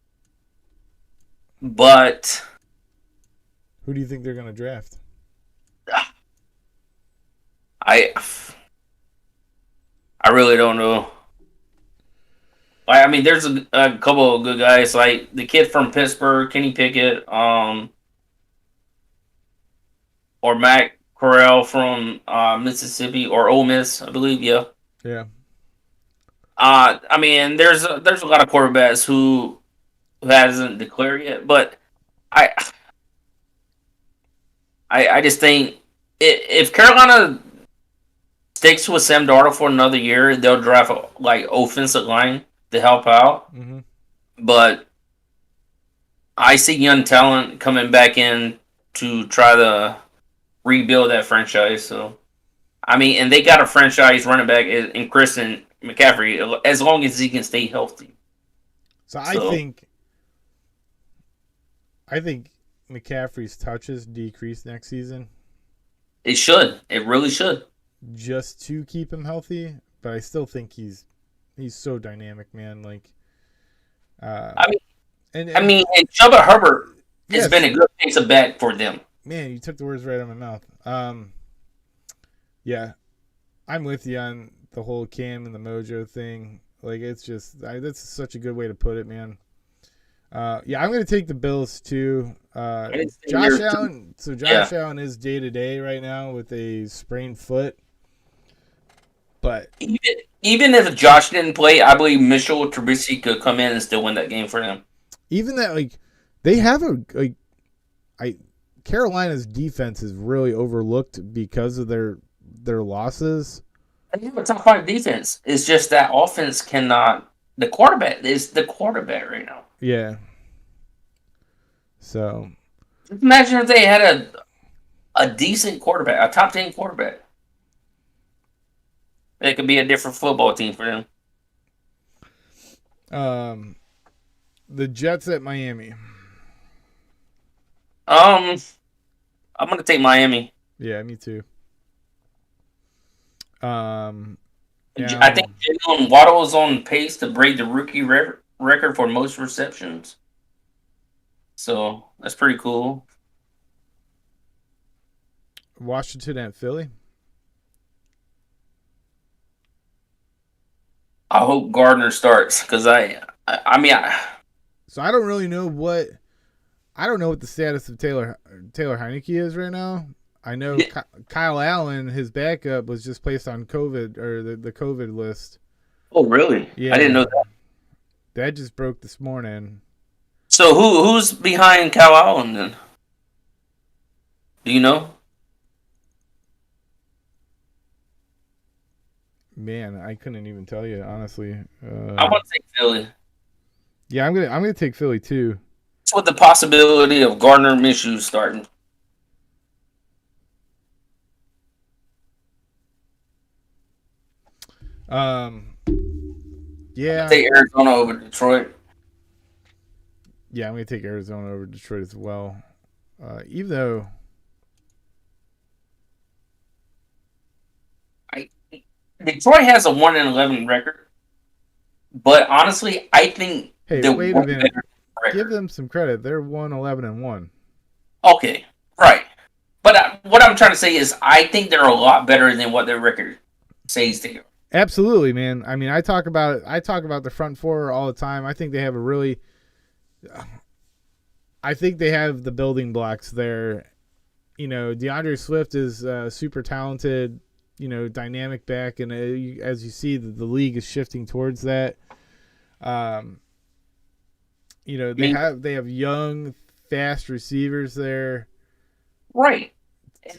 Speaker 1: But
Speaker 2: Who do you think they're going to draft?
Speaker 1: I really don't know. I mean, there's a couple of good guys, like the kid from Pittsburgh, Kenny Pickett, or Matt Corral from Mississippi or Ole Miss, I believe. Yeah.
Speaker 2: Yeah.
Speaker 1: I mean, there's a lot of quarterbacks who hasn't declared yet, but I just think if Carolina sticks with Sam Darnold for another year, they'll draft like offensive line to help out.
Speaker 2: Mm-hmm.
Speaker 1: But I see young talent coming back in to try to rebuild that franchise. So, I mean, and they got a franchise running back in Christian McCaffrey as long as he can stay healthy.
Speaker 2: So I think McCaffrey's touches decrease next season.
Speaker 1: It should. It really should.
Speaker 2: Just to keep him healthy, but I still think he's so dynamic, man. Like,
Speaker 1: and Chuba Hubbard has been a good defensive back for them.
Speaker 2: Man, you took the words right out of my mouth. Yeah, I'm with you on the whole Cam and the mojo thing. Like, it's just that's such a good way to put it, man. Yeah, I'm gonna take the Bills too. Josh Allen. So Josh Allen is day to day right now with a sprained foot. But
Speaker 1: even if Josh didn't play, I believe Mitchell Trubisky could come in and still win that game for them.
Speaker 2: Even that, like, they have Carolina's defense is really overlooked because of their losses.
Speaker 1: They have a top 5 defense. It's just that offense cannot. The quarterback is the quarterback right now.
Speaker 2: Yeah. So
Speaker 1: Just imagine if they had a decent quarterback, a top 10 quarterback. It could be a different football team for them.
Speaker 2: the Jets at Miami.
Speaker 1: I'm gonna take Miami.
Speaker 2: Yeah, me too. Um,
Speaker 1: I
Speaker 2: now
Speaker 1: think Jalen Waddle is on pace to break the rookie record for most receptions. So that's pretty cool.
Speaker 2: Washington at Philly.
Speaker 1: I hope Gardner starts because I mean,
Speaker 2: So I don't really know what the status of Taylor Heineke is right now. I know Kyle Allen, his backup, was just placed on COVID or the COVID list.
Speaker 1: oh really?
Speaker 2: Yeah,
Speaker 1: I didn't know that.
Speaker 2: That just broke this morning.
Speaker 1: So who's behind Kyle Allen then? Do you know?
Speaker 2: Man, I couldn't even tell you honestly.
Speaker 1: I want to take Philly.
Speaker 2: Yeah, I'm gonna take Philly too.
Speaker 1: With the possibility of Gardner Minshew starting.
Speaker 2: Yeah.
Speaker 1: Take Arizona over Detroit.
Speaker 2: Yeah, I'm gonna take Arizona over Detroit as well. Even though
Speaker 1: Detroit has a 1-11 record, but honestly, I think
Speaker 2: wait a minute. Give them some credit. They're 1-11-1.
Speaker 1: Okay, right. But what I'm trying to say is, I think they're a lot better than what their record says they are.
Speaker 2: Absolutely, man. I mean, I talk about the front four all the time. I think they have I think they have the building blocks there. You know, DeAndre Swift is super talented. You know, dynamic back, and as you see, the league is shifting towards that. You know, they have young, fast receivers there.
Speaker 1: Right.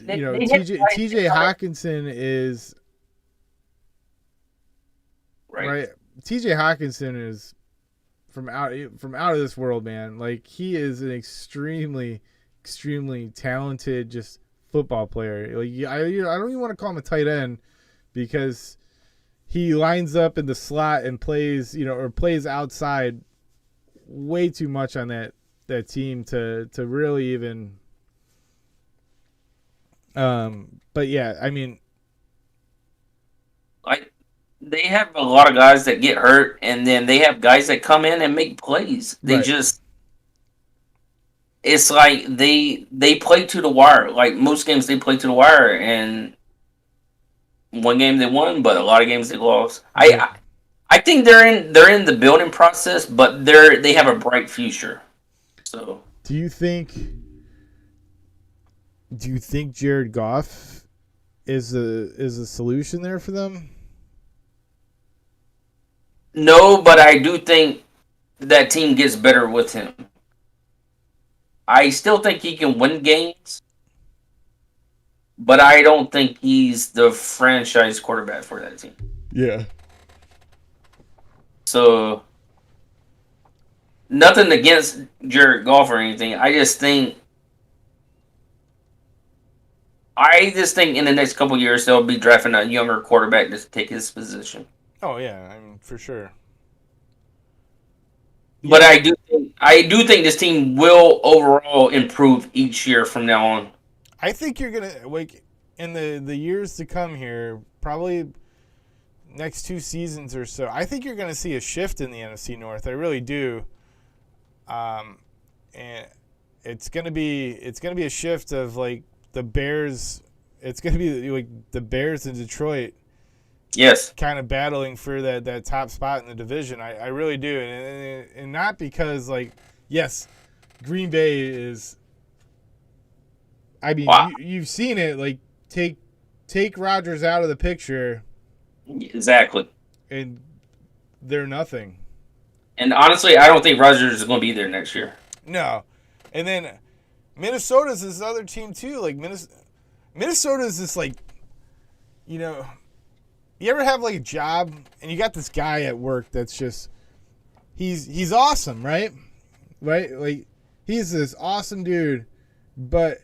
Speaker 2: You know, TJ Hawkinson is right. TJ Hawkinson is from out of this world, man. Like, he is an extremely talented just football player. Like, I don't even want to call him a tight end because he lines up in the slot and plays, you know, or plays outside way too much on that team to really even. But yeah, I mean,
Speaker 1: like, they have a lot of guys that get hurt, and then they have guys that come in and make plays. They just, it's like they play to the wire. Like, most games they play to the wire, and one game they won, but a lot of games they lost.
Speaker 2: Right.
Speaker 1: I think they're in the building process, but they have a bright future. So,
Speaker 2: do you think Jared Goff is a solution there for them?
Speaker 1: No, but I do think that team gets better with him. I still think he can win games, but I don't think he's the franchise quarterback for that team.
Speaker 2: Yeah.
Speaker 1: So, nothing against Jared Goff or anything. I just think in the next couple of years they'll be drafting a younger quarterback to take his position.
Speaker 2: Oh yeah, I mean, for sure.
Speaker 1: But I do think this team will overall improve each year from now on.
Speaker 2: I think you're gonna, like, in the years to come here, probably next 2 seasons or so. I think you're gonna see a shift in the NFC North. I really do. And it's gonna be a shift of, like, the Bears. It's gonna be like the Bears in Detroit.
Speaker 1: Yes.
Speaker 2: Kind of battling for that top spot in the division. I really do. And not because, like, yes, Green Bay is, I mean,
Speaker 1: wow.
Speaker 2: You've seen it. Like, take Rodgers out of the picture.
Speaker 1: Exactly.
Speaker 2: And they're nothing.
Speaker 1: And honestly, I don't think Rodgers is going to be there next year.
Speaker 2: No. And then Minnesota's this other team too. Like, Minnesota's this, like, you know, you ever have like a job and you got this guy at work that's just he's awesome, right? Right? Like he's this awesome dude, but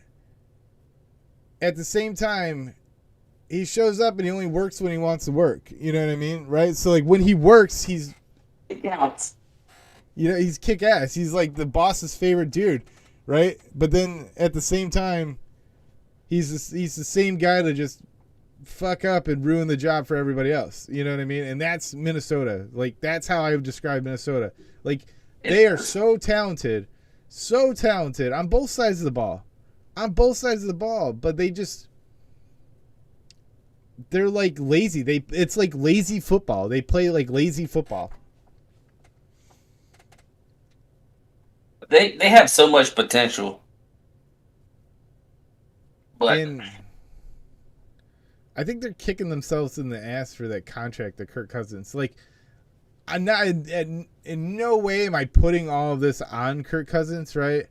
Speaker 2: at the same time he shows up and he only works when he wants to work. You know what I mean? Right? So like when he works, he's
Speaker 1: It counts.
Speaker 2: he's kick ass. He's like the boss's favorite dude, right? But then at the same time, he's the same guy to just fuck up and ruin the job for everybody else. You know what I mean? And that's Minnesota. Like that's how I would describe Minnesota. Like they are so talented on both sides of the ball. But they're like lazy. It's like lazy football. They play like lazy football.
Speaker 1: They have so much potential. But
Speaker 2: And I think they're kicking themselves in the ass for that contract to Kirk Cousins. Like, I'm not in no way am I putting all of this on Kirk Cousins, right?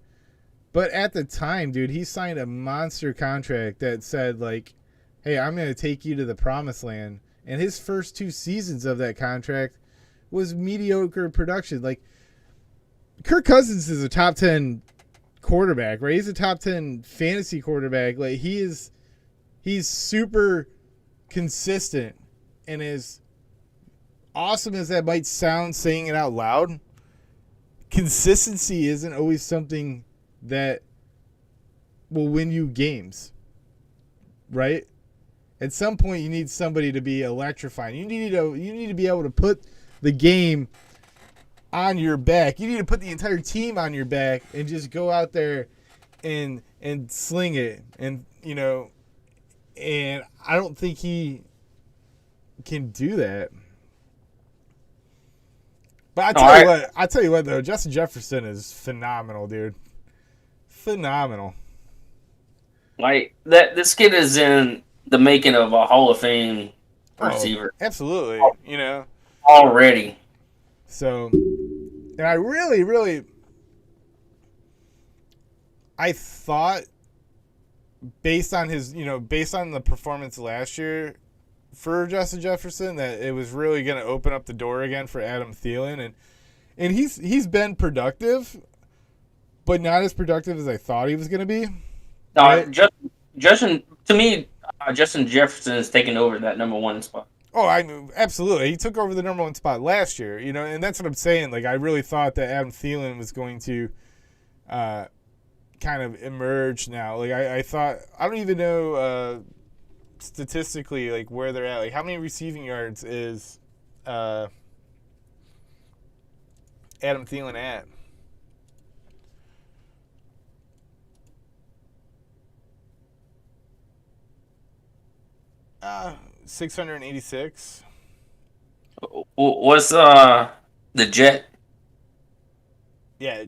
Speaker 2: But at the time, dude, he signed a monster contract that said like, "Hey, I'm going to take you to the promised land." And his first 2 seasons of that contract was mediocre production. Like, Kirk Cousins is a top 10 quarterback, right? He's a top 10 fantasy quarterback. Like he's super consistent, and as awesome as that might sound saying it out loud, consistency isn't always something that will win you games, right? At some point you need somebody to be electrifying. You need to be able to put the game on your back. You need to put the entire team on your back and just go out there and sling it. And and I don't think he can do that. But I tell you what though, Justin Jefferson is phenomenal, dude. Phenomenal.
Speaker 1: like this kid is in the making of a Hall of Fame receiver.
Speaker 2: Oh, absolutely.
Speaker 1: Already.
Speaker 2: So, and I really, I thought based on the performance last year for Justin Jefferson that it was really going to open up the door again for Adam Thielen, and he's been productive, but not as productive as I thought he was going to be.
Speaker 1: No,
Speaker 2: Right?
Speaker 1: Justin to me, Justin Jefferson is taking over that number 1 spot.
Speaker 2: Oh, absolutely. He took over the number 1 spot last year, and that's what I'm saying. Like, I really thought that Adam Thielen was going to kind of emerge now. Like, I thought, I don't even know statistically, like, where they're at. Like, how many receiving yards is Adam Thielen at? 686.
Speaker 1: What's the Jet?
Speaker 2: Yeah,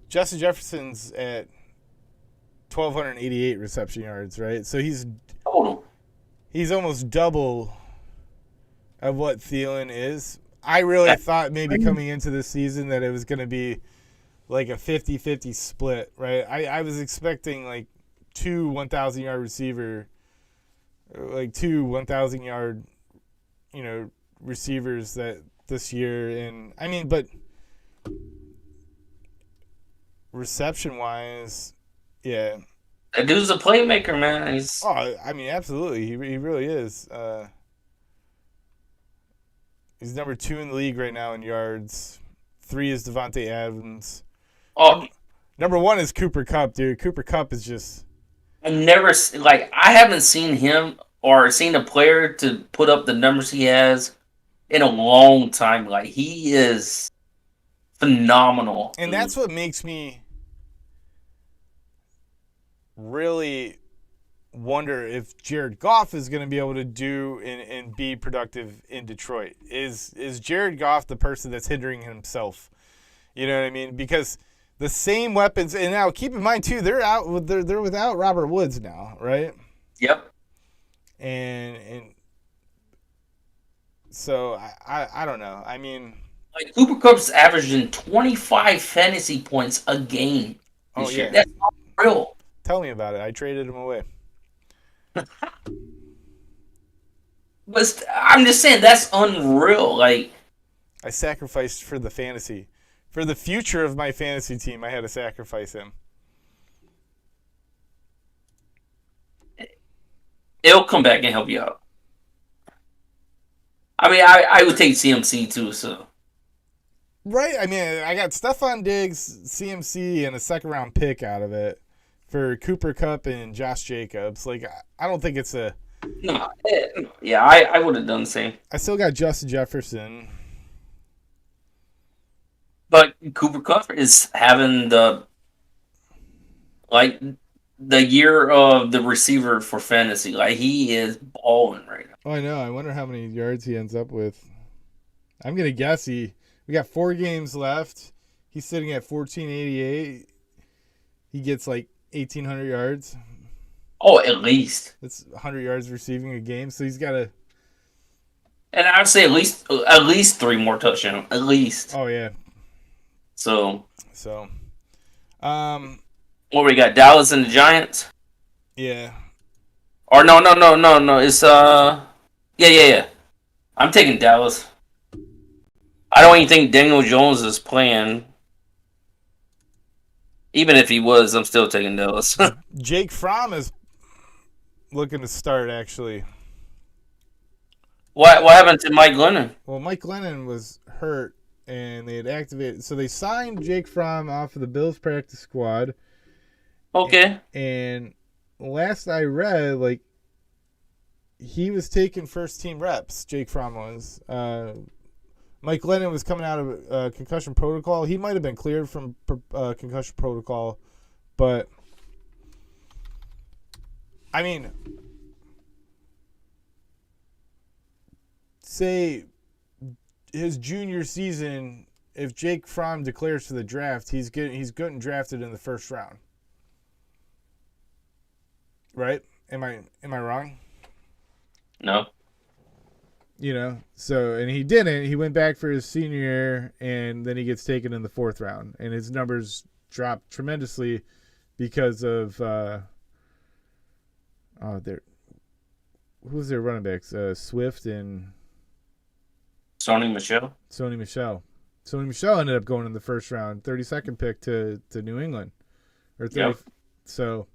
Speaker 2: Justin Jefferson's at 1,288 reception yards, right? So he's almost double of what Thielen is. I really thought maybe coming into this season that it was going to be like a 50-50 split, right? I was expecting like two 1,000-yard receiver, like two 1,000-yard, receivers that this year. And I mean, but reception-wise, yeah.
Speaker 1: That dude's a playmaker, man.
Speaker 2: I mean, absolutely. He really is. He's number 2 in the league right now in yards. 3 is Devontae Adams.
Speaker 1: Oh,
Speaker 2: Number 1 is Cooper Kupp, dude. Cooper Kupp is just...
Speaker 1: I haven't seen him or seen a player to put up the numbers he has in a long time. Like, he is phenomenal.
Speaker 2: And that's what makes me really wonder if Jared Goff is going to be able to do and be productive in Detroit. Is Jared Goff the person that's hindering himself? You know what I mean? Because the same weapons, and now keep in mind too, they're without Robert Woods now, right?
Speaker 1: Yep.
Speaker 2: And so I don't know. I mean,
Speaker 1: like Cooper Kupp's averaging 25 fantasy points a game this year. That's not real.
Speaker 2: Tell me about it. I traded him away.
Speaker 1: I'm just saying that's unreal. Like,
Speaker 2: I sacrificed for the fantasy. For the future of my fantasy team, I had to sacrifice him.
Speaker 1: it'll come back and help you out. I mean, I would take CMC too. So
Speaker 2: Right? I mean, I got Stephon Diggs, CMC, and a second round pick out of it for Cooper Kupp and Josh Jacobs. Like, I don't think it's a.
Speaker 1: no, yeah, I would have done the same.
Speaker 2: I still got Justin Jefferson.
Speaker 1: But Cooper Cup is having like the year of the receiver for fantasy. Like he is balling right now.
Speaker 2: Oh, I know. I wonder how many yards he ends up with. I'm gonna guess we got 4 games left. He's sitting at 1488. He gets like 1,800 yards.
Speaker 1: Oh, at least.
Speaker 2: That's 100 yards receiving a game. So he's got to.
Speaker 1: And I'd say at least 3 more touchdowns. At least.
Speaker 2: Oh yeah.
Speaker 1: So.
Speaker 2: So.
Speaker 1: What we got? Dallas and the Giants.
Speaker 2: Yeah.
Speaker 1: Or no. It's yeah. I'm taking Dallas. I don't even think Daniel Jones is playing. Even if he was, I'm still taking Dallas.
Speaker 2: Jake Fromm is looking to start, actually.
Speaker 1: What happened to Mike Glennon?
Speaker 2: Well, Mike Glennon was hurt, and they had activated. So they signed Jake Fromm off of the Bills practice squad.
Speaker 1: Okay.
Speaker 2: And last I read, like, he was taking first-team reps, Jake Fromm was. Mike Glennon was coming out of concussion protocol. He might have been cleared from concussion protocol, but I mean, say his junior season, if Jake Fromm declares for the draft, he's getting drafted in the first round, right? Am I wrong?
Speaker 1: No.
Speaker 2: You know, so, and he didn't. He went back for his senior year, and then he gets taken in the 4th round, and his numbers dropped tremendously because of who's their running backs? Swift and
Speaker 1: Sony Michel.
Speaker 2: Sony Michel. Sony Michel ended up going in the 1st round, 32nd pick to New England, or 30.
Speaker 1: Yep.
Speaker 2: So,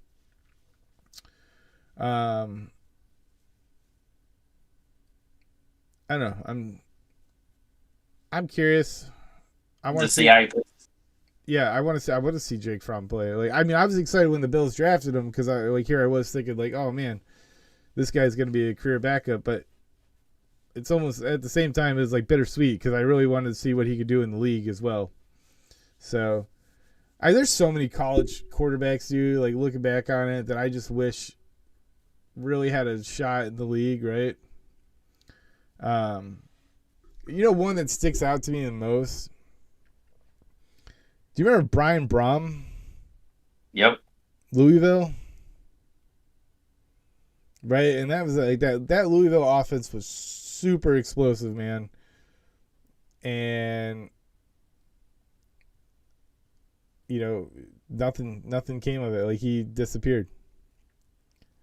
Speaker 2: I don't know. I'm curious. I want to see
Speaker 1: how he plays.
Speaker 2: Yeah, I want to see Jake Fromm play. Like, I mean, I was excited when the Bills drafted him because I was thinking like, oh man, this guy's going to be a career backup. But it's almost at the same time it's like bittersweet because I really wanted to see what he could do in the league as well. So, there's so many college quarterbacks, dude. Like looking back on it, that I just wish really had a shot in the league, right? One that sticks out to me the most. Do you remember Brian Brom?
Speaker 1: Yep.
Speaker 2: Louisville? Right? And that was like that Louisville offense was super explosive, man. And nothing came of it. Like he disappeared.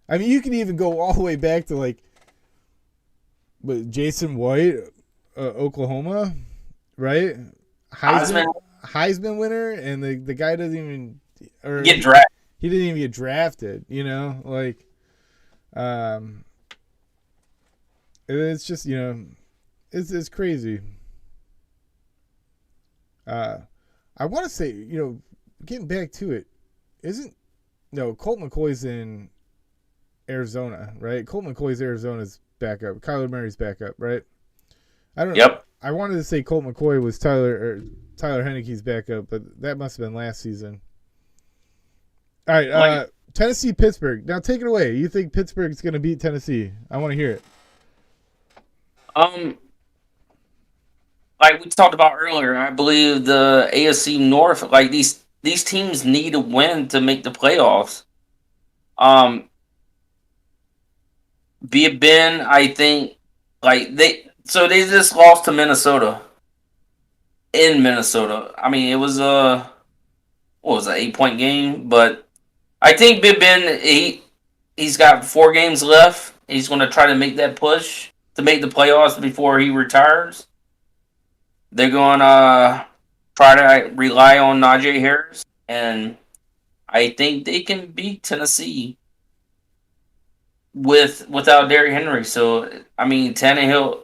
Speaker 2: I mean, you can even go all the way back to like Jason White, Oklahoma, right? Heisman winner, and the guy doesn't even
Speaker 1: get drafted.
Speaker 2: He didn't even get drafted. Like, it's just it's crazy. I want to say getting back to it, Colt McCoy's in Arizona, right? Colt McCoy's Arizona's backup. Kyler Murray's backup, right? I don't know.
Speaker 1: Yep.
Speaker 2: I wanted to say Colt McCoy was Tyler Heineke's backup, but that must have been last season. All right, Tennessee, Pittsburgh. Now take it away. You think Pittsburgh's going to beat Tennessee? I want to hear it.
Speaker 1: Like we talked about earlier, I believe the AFC North, like these teams need a win to make the playoffs. Big Ben, I think, like they just lost to Minnesota. In Minnesota, I mean, it was what was an 8-point game, but I think Big Ben he's got 4 games left. He's going to try to make that push. to make the playoffs before he retires. They're going to try to rely on Najee Harris, and I think they can beat Tennessee without Derrick Henry. So I mean, Tannehill.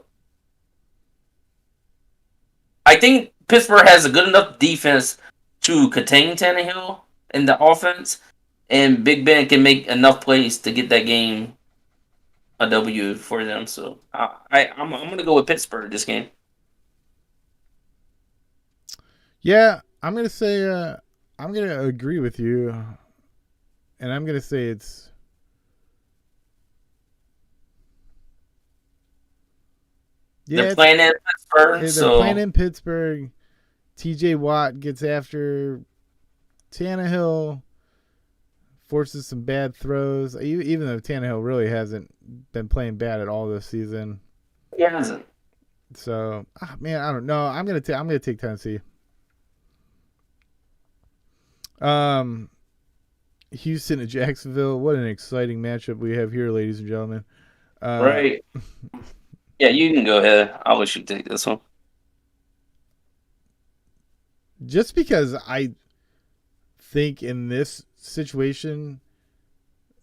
Speaker 1: I think Pittsburgh has a good enough defense to contain Tannehill in the offense, and Big Ben can make enough plays to get that game a W for them. So I'm going to go with Pittsburgh this game.
Speaker 2: Yeah, I'm gonna say I'm gonna agree with you, and I'm gonna say it's. Yeah,
Speaker 1: They're playing in Pittsburgh,
Speaker 2: they're playing in Pittsburgh. T.J. Watt gets after Tannehill, forces some bad throws. Even though Tannehill really hasn't been playing bad at all this season.
Speaker 1: he hasn't.
Speaker 2: So, man, I don't know. I'm gonna take Tennessee. Houston and Jacksonville. What an exciting matchup we have here, ladies and gentlemen.
Speaker 1: Right. Yeah, you can go ahead. I'll let you take this one.
Speaker 2: Just because I think in this situation,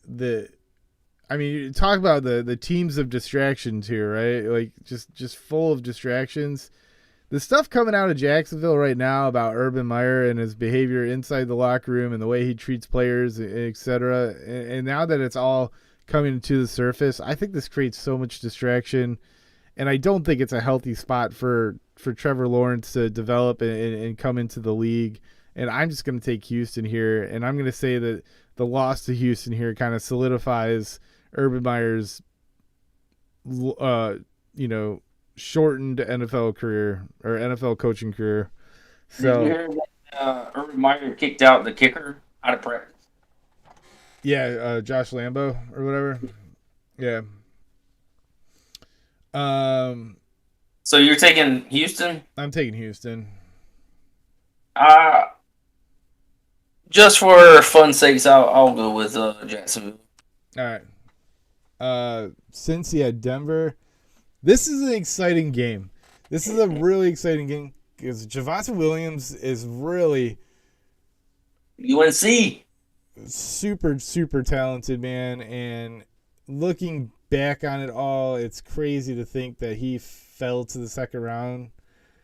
Speaker 2: you talk about the teams of distractions here, right? Like just full of distractions. The stuff coming out of Jacksonville right now about Urban Meyer and his behavior inside the locker room and the way he treats players, etc. And now that it's all coming to the surface, I think this creates so much distraction, and I don't think it's a healthy spot for Trevor Lawrence to develop and come into the league. And I'm just going to take Houston here, and I'm going to say that the loss to Houston here kind of solidifies Urban Meyer's, shortened NFL career or NFL coaching career. So,
Speaker 1: did you hear that Urban Meyer kicked out the kicker out of practice?
Speaker 2: Yeah, Josh Lambo or whatever. Yeah.
Speaker 1: So you're taking Houston?
Speaker 2: I'm taking Houston.
Speaker 1: Just for fun sakes, I'll go with Jacksonville.
Speaker 2: All right. Cincy at Denver. This is an exciting game. This is a really exciting game because Javonte Williams is really
Speaker 1: UNC.
Speaker 2: super, super talented, man. And looking back on it all, it's crazy to think that he fell to the second round.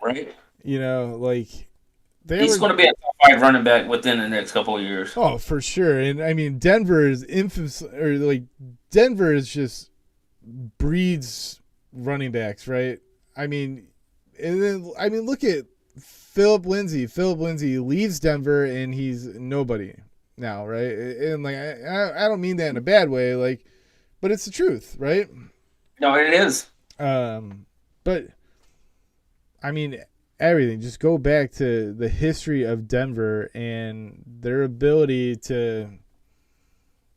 Speaker 1: Right.
Speaker 2: He's
Speaker 1: going to be a top 5 running back within the next couple of years.
Speaker 2: Oh, for sure. And I mean, Denver is Denver is just breeds running backs, right? Look at Philip Lindsay. Philip Lindsay leaves Denver and he's nobody now, right? And I don't mean that in a bad way, but it's the truth, right?
Speaker 1: No, it is.
Speaker 2: But I mean, everything. Just go back to the history of Denver and their ability to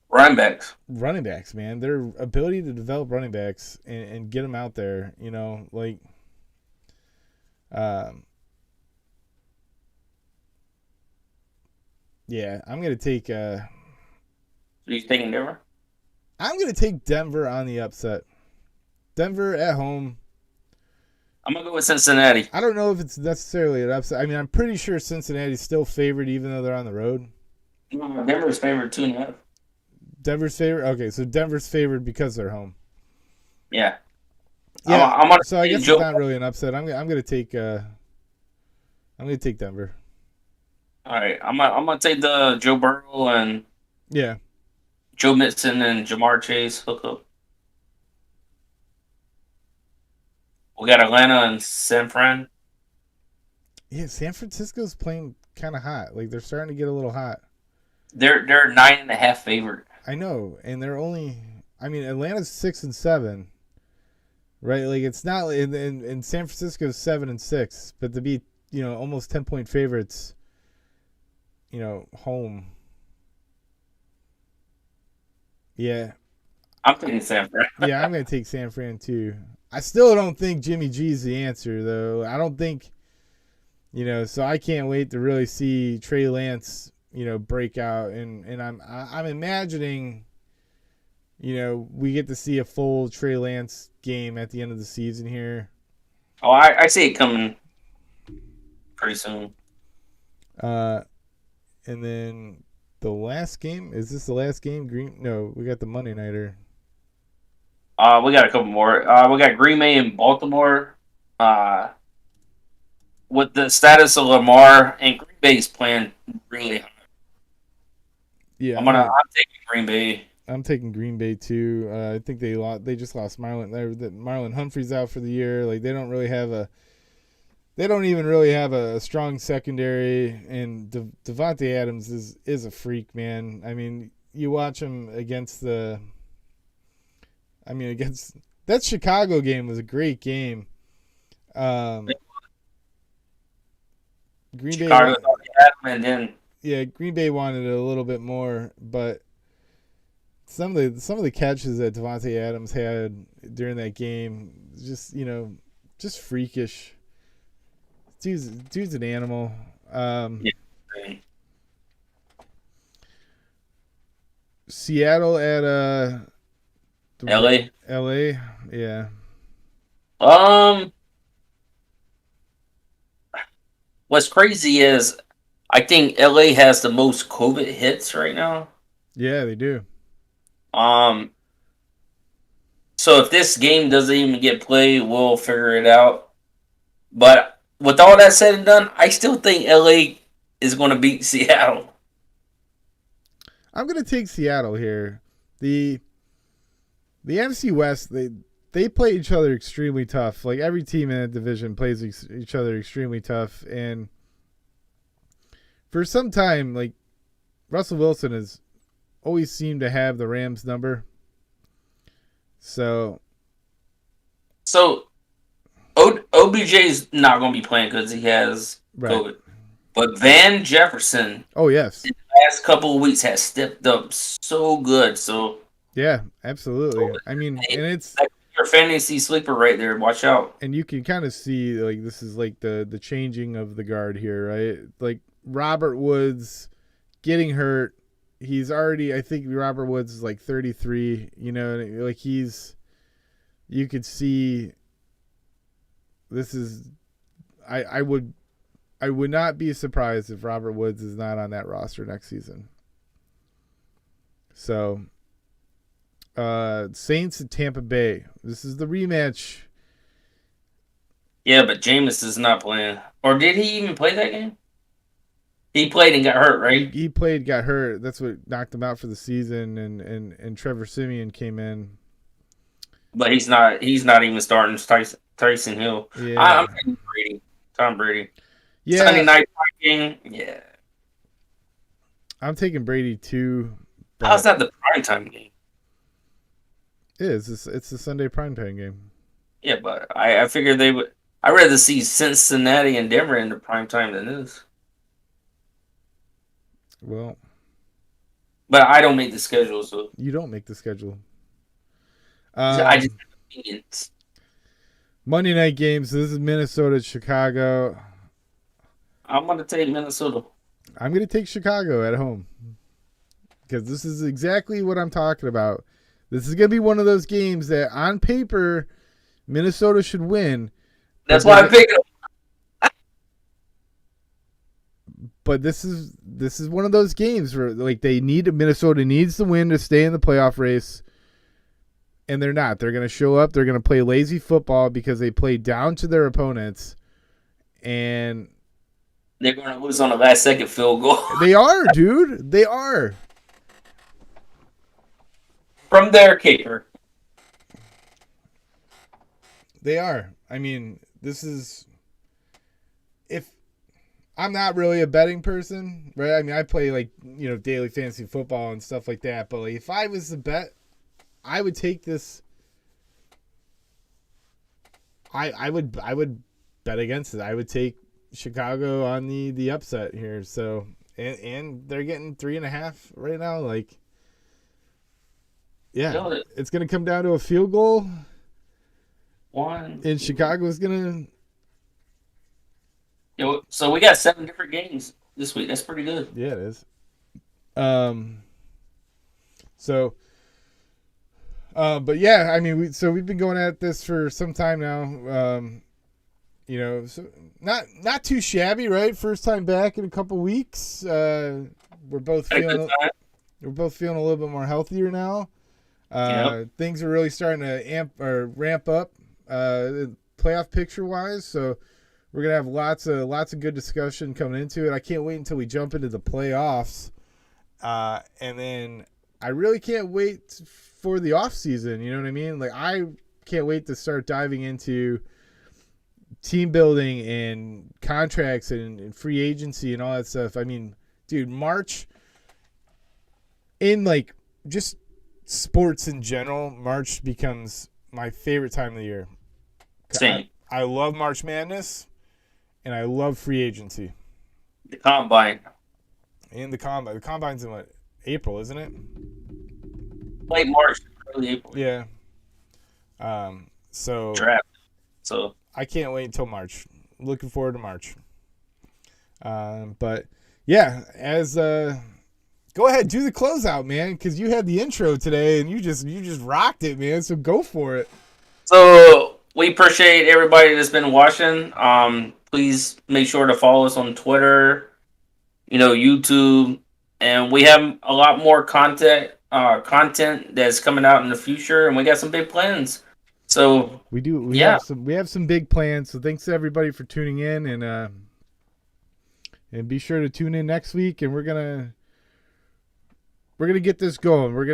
Speaker 1: running backs,
Speaker 2: man. Their ability to develop running backs and get them out there, yeah, I'm going to take
Speaker 1: Are you taking Denver?
Speaker 2: I'm going to take Denver on the upset. Denver at home.
Speaker 1: I'm going to go with Cincinnati.
Speaker 2: I don't know if it's necessarily an upset. I mean, I'm pretty sure Cincinnati's still favored even though they're on the road.
Speaker 1: Denver's favored 2.5.
Speaker 2: Denver's favored? Okay, so Denver's favored because they're home.
Speaker 1: Yeah.
Speaker 2: So I guess it's not really an upset. I'm gonna take Denver.
Speaker 1: All right, I'm gonna take the Joe Burrow and Joe Mixon and Jamar Chase hookup. We got Atlanta and San Fran.
Speaker 2: Yeah, San Francisco's playing kind of hot. They're starting to get a little hot.
Speaker 1: They're 9.5 favorite.
Speaker 2: I know, and they're only. I mean, Atlanta's 6-7, right? It's not, and San Francisco's 7-6, but to be almost 10-point favorites, home. Yeah,
Speaker 1: I'm taking San Fran.
Speaker 2: Yeah, I'm gonna take San Fran too. I still don't think Jimmy G's the answer, though. I don't think, so I can't wait to really see Trey Lance, break out, and I'm imagining, we get to see a full Trey Lance game at the end of the season here.
Speaker 1: Oh, I see it coming pretty soon.
Speaker 2: And then the last game, is this the last game? No, we got the Monday nighter.
Speaker 1: We got a couple more. We got Green Bay and Baltimore. With the status of Lamar, and Green Bay's playing really hard.
Speaker 2: Yeah,
Speaker 1: I'm taking Green Bay.
Speaker 2: I'm taking Green Bay too. I think they just lost Marlon Humphrey's out for the year. Like they don't even really have a strong secondary, and Devontae Adams is a freak, man. I mean, you watch him against that Chicago game was a great game. Green
Speaker 1: Chicago,
Speaker 2: Bay,
Speaker 1: and then
Speaker 2: Green Bay wanted it a little bit more, but some of the catches that Devontae Adams had during that game, just freakish. Dude's an animal. Seattle at
Speaker 1: LA.
Speaker 2: LA, yeah.
Speaker 1: What's crazy is I think LA has the most COVID hits right now.
Speaker 2: Yeah, they do.
Speaker 1: So if this game doesn't even get played, we'll figure it out. But with all that said and done, I still think LA is going to beat Seattle.
Speaker 2: I'm going to take Seattle here. The NFC West, they play each other extremely tough. Like every team in that division plays each other extremely tough, and for some time, like Russell Wilson has always seemed to have the Rams number. So
Speaker 1: OBJ's not going to be playing because he has COVID. But Van Jefferson,
Speaker 2: oh yes,
Speaker 1: in the last couple of weeks has stepped up so good. So
Speaker 2: yeah, absolutely. I mean, and it's
Speaker 1: your fantasy sleeper right there. Watch out.
Speaker 2: And you can kind of see like this is like the changing of the guard here, right? Like Robert Woods getting hurt. He's already, I think Robert Woods is like 33, like you could see this is, I would not be surprised if Robert Woods is not on that roster next season. So, Saints at Tampa Bay. This is the rematch.
Speaker 1: Yeah, but Jameis is not playing. Or did he even play that game? He played and got hurt, right?
Speaker 2: He played, got hurt. That's what knocked him out for the season. And Trevor Siemian came in.
Speaker 1: But he's not even starting Tyson Hill.
Speaker 2: Yeah.
Speaker 1: I'm taking Brady. Tom Brady.
Speaker 2: Yeah.
Speaker 1: Sunday night game. Yeah.
Speaker 2: I'm taking Brady too.
Speaker 1: How's that the primetime game?
Speaker 2: It is. It's the Sunday primetime game.
Speaker 1: Yeah, but I figured they would. I'd rather see Cincinnati and Denver in the primetime than this.
Speaker 2: Well,
Speaker 1: but I don't make the schedule, so
Speaker 2: you don't make the schedule.
Speaker 1: I just have opinions.
Speaker 2: Monday night games. This is Minnesota, Chicago.
Speaker 1: I'm going to take Minnesota.
Speaker 2: I'm going to take Chicago at home because this is exactly what I'm talking about. This is going to be one of those games that, on paper, Minnesota should win.
Speaker 1: That's why I picked them.
Speaker 2: But this is one of those games where like Minnesota needs to win to stay in the playoff race, and they're not. They're going to show up. They're going to play lazy football because they play down to their opponents, and
Speaker 1: they're going to lose on the last second field goal.
Speaker 2: They are, dude. They are.
Speaker 1: From their keeper.
Speaker 2: They are. I mean, this is. If I'm not really a betting person, right? I mean, I play like daily fantasy football and stuff like that. But like, if I was to bet, I would take this. I would bet against it. I would take Chicago on the upset here. So and they're getting 3.5 right now. Like, yeah, it's gonna come down to a field goal. And Chicago's gonna.
Speaker 1: So we got 7 different games this week. That's pretty good.
Speaker 2: Yeah, it is. So But yeah, I mean, we've been going at this for some time now. So not too shabby, right? First time back in a couple weeks. We're both feeling a little bit more healthier now.
Speaker 1: Yep.
Speaker 2: Things are really starting to ramp up, playoff picture wise. So we're gonna have lots of good discussion coming into it. I can't wait until we jump into the playoffs, and then I really can't wait for the off season. You know what I mean? Like I can't wait to start diving into team building and contracts and free agency and all that stuff. I mean, dude, March in like just sports in general, March becomes my favorite time of the year.
Speaker 1: Same.
Speaker 2: I love March Madness and I love free agency.
Speaker 1: The combine.
Speaker 2: And the combine. The combine's in what? April, isn't it?
Speaker 1: Late March, early April.
Speaker 2: Yeah. So
Speaker 1: Draft. So
Speaker 2: I can't wait until March. Looking forward to March. But yeah, go ahead, do the closeout, man, because you had the intro today and you just rocked it, man. So go for it.
Speaker 1: So we appreciate everybody that's been watching. Please make sure to follow us on Twitter, YouTube, and we have a lot more content that's coming out in the future, and we got some big plans. So
Speaker 2: we do. We have some big plans. So thanks to everybody for tuning in, and be sure to tune in next week. And we're gonna get this going. We're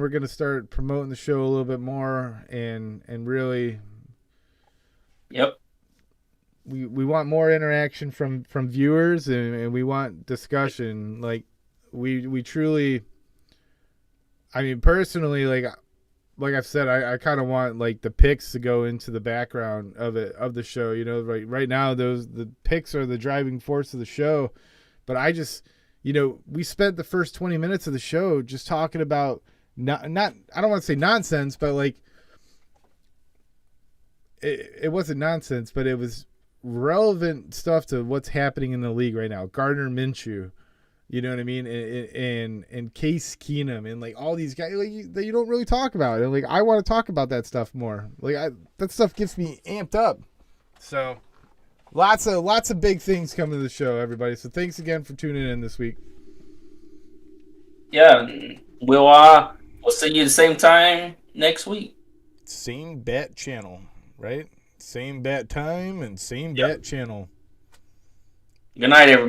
Speaker 2: gonna start promoting the show a little bit more, and really.
Speaker 1: Yep.
Speaker 2: We want more interaction from viewers, and we want discussion. Like we truly. I mean, personally, like I've said, I kind of want like the picks to go into the background of the show. Right now the picks are the driving force of the show, but I just we spent the first 20 minutes of the show just talking about not I don't want to say nonsense, but like it wasn't nonsense, but it was relevant stuff to what's happening in the league right now. Gardner Minshew. You know what I mean? And Case Keenum and like all these guys that you don't really talk about. And like I want to talk about that stuff more. Like that stuff gets me amped up. So lots of big things coming to the show, everybody. So thanks again for tuning in this week.
Speaker 1: Yeah, we'll see you the same time next week.
Speaker 2: Same bat channel, right? Same bat time and same bat channel.
Speaker 1: Good night, everybody.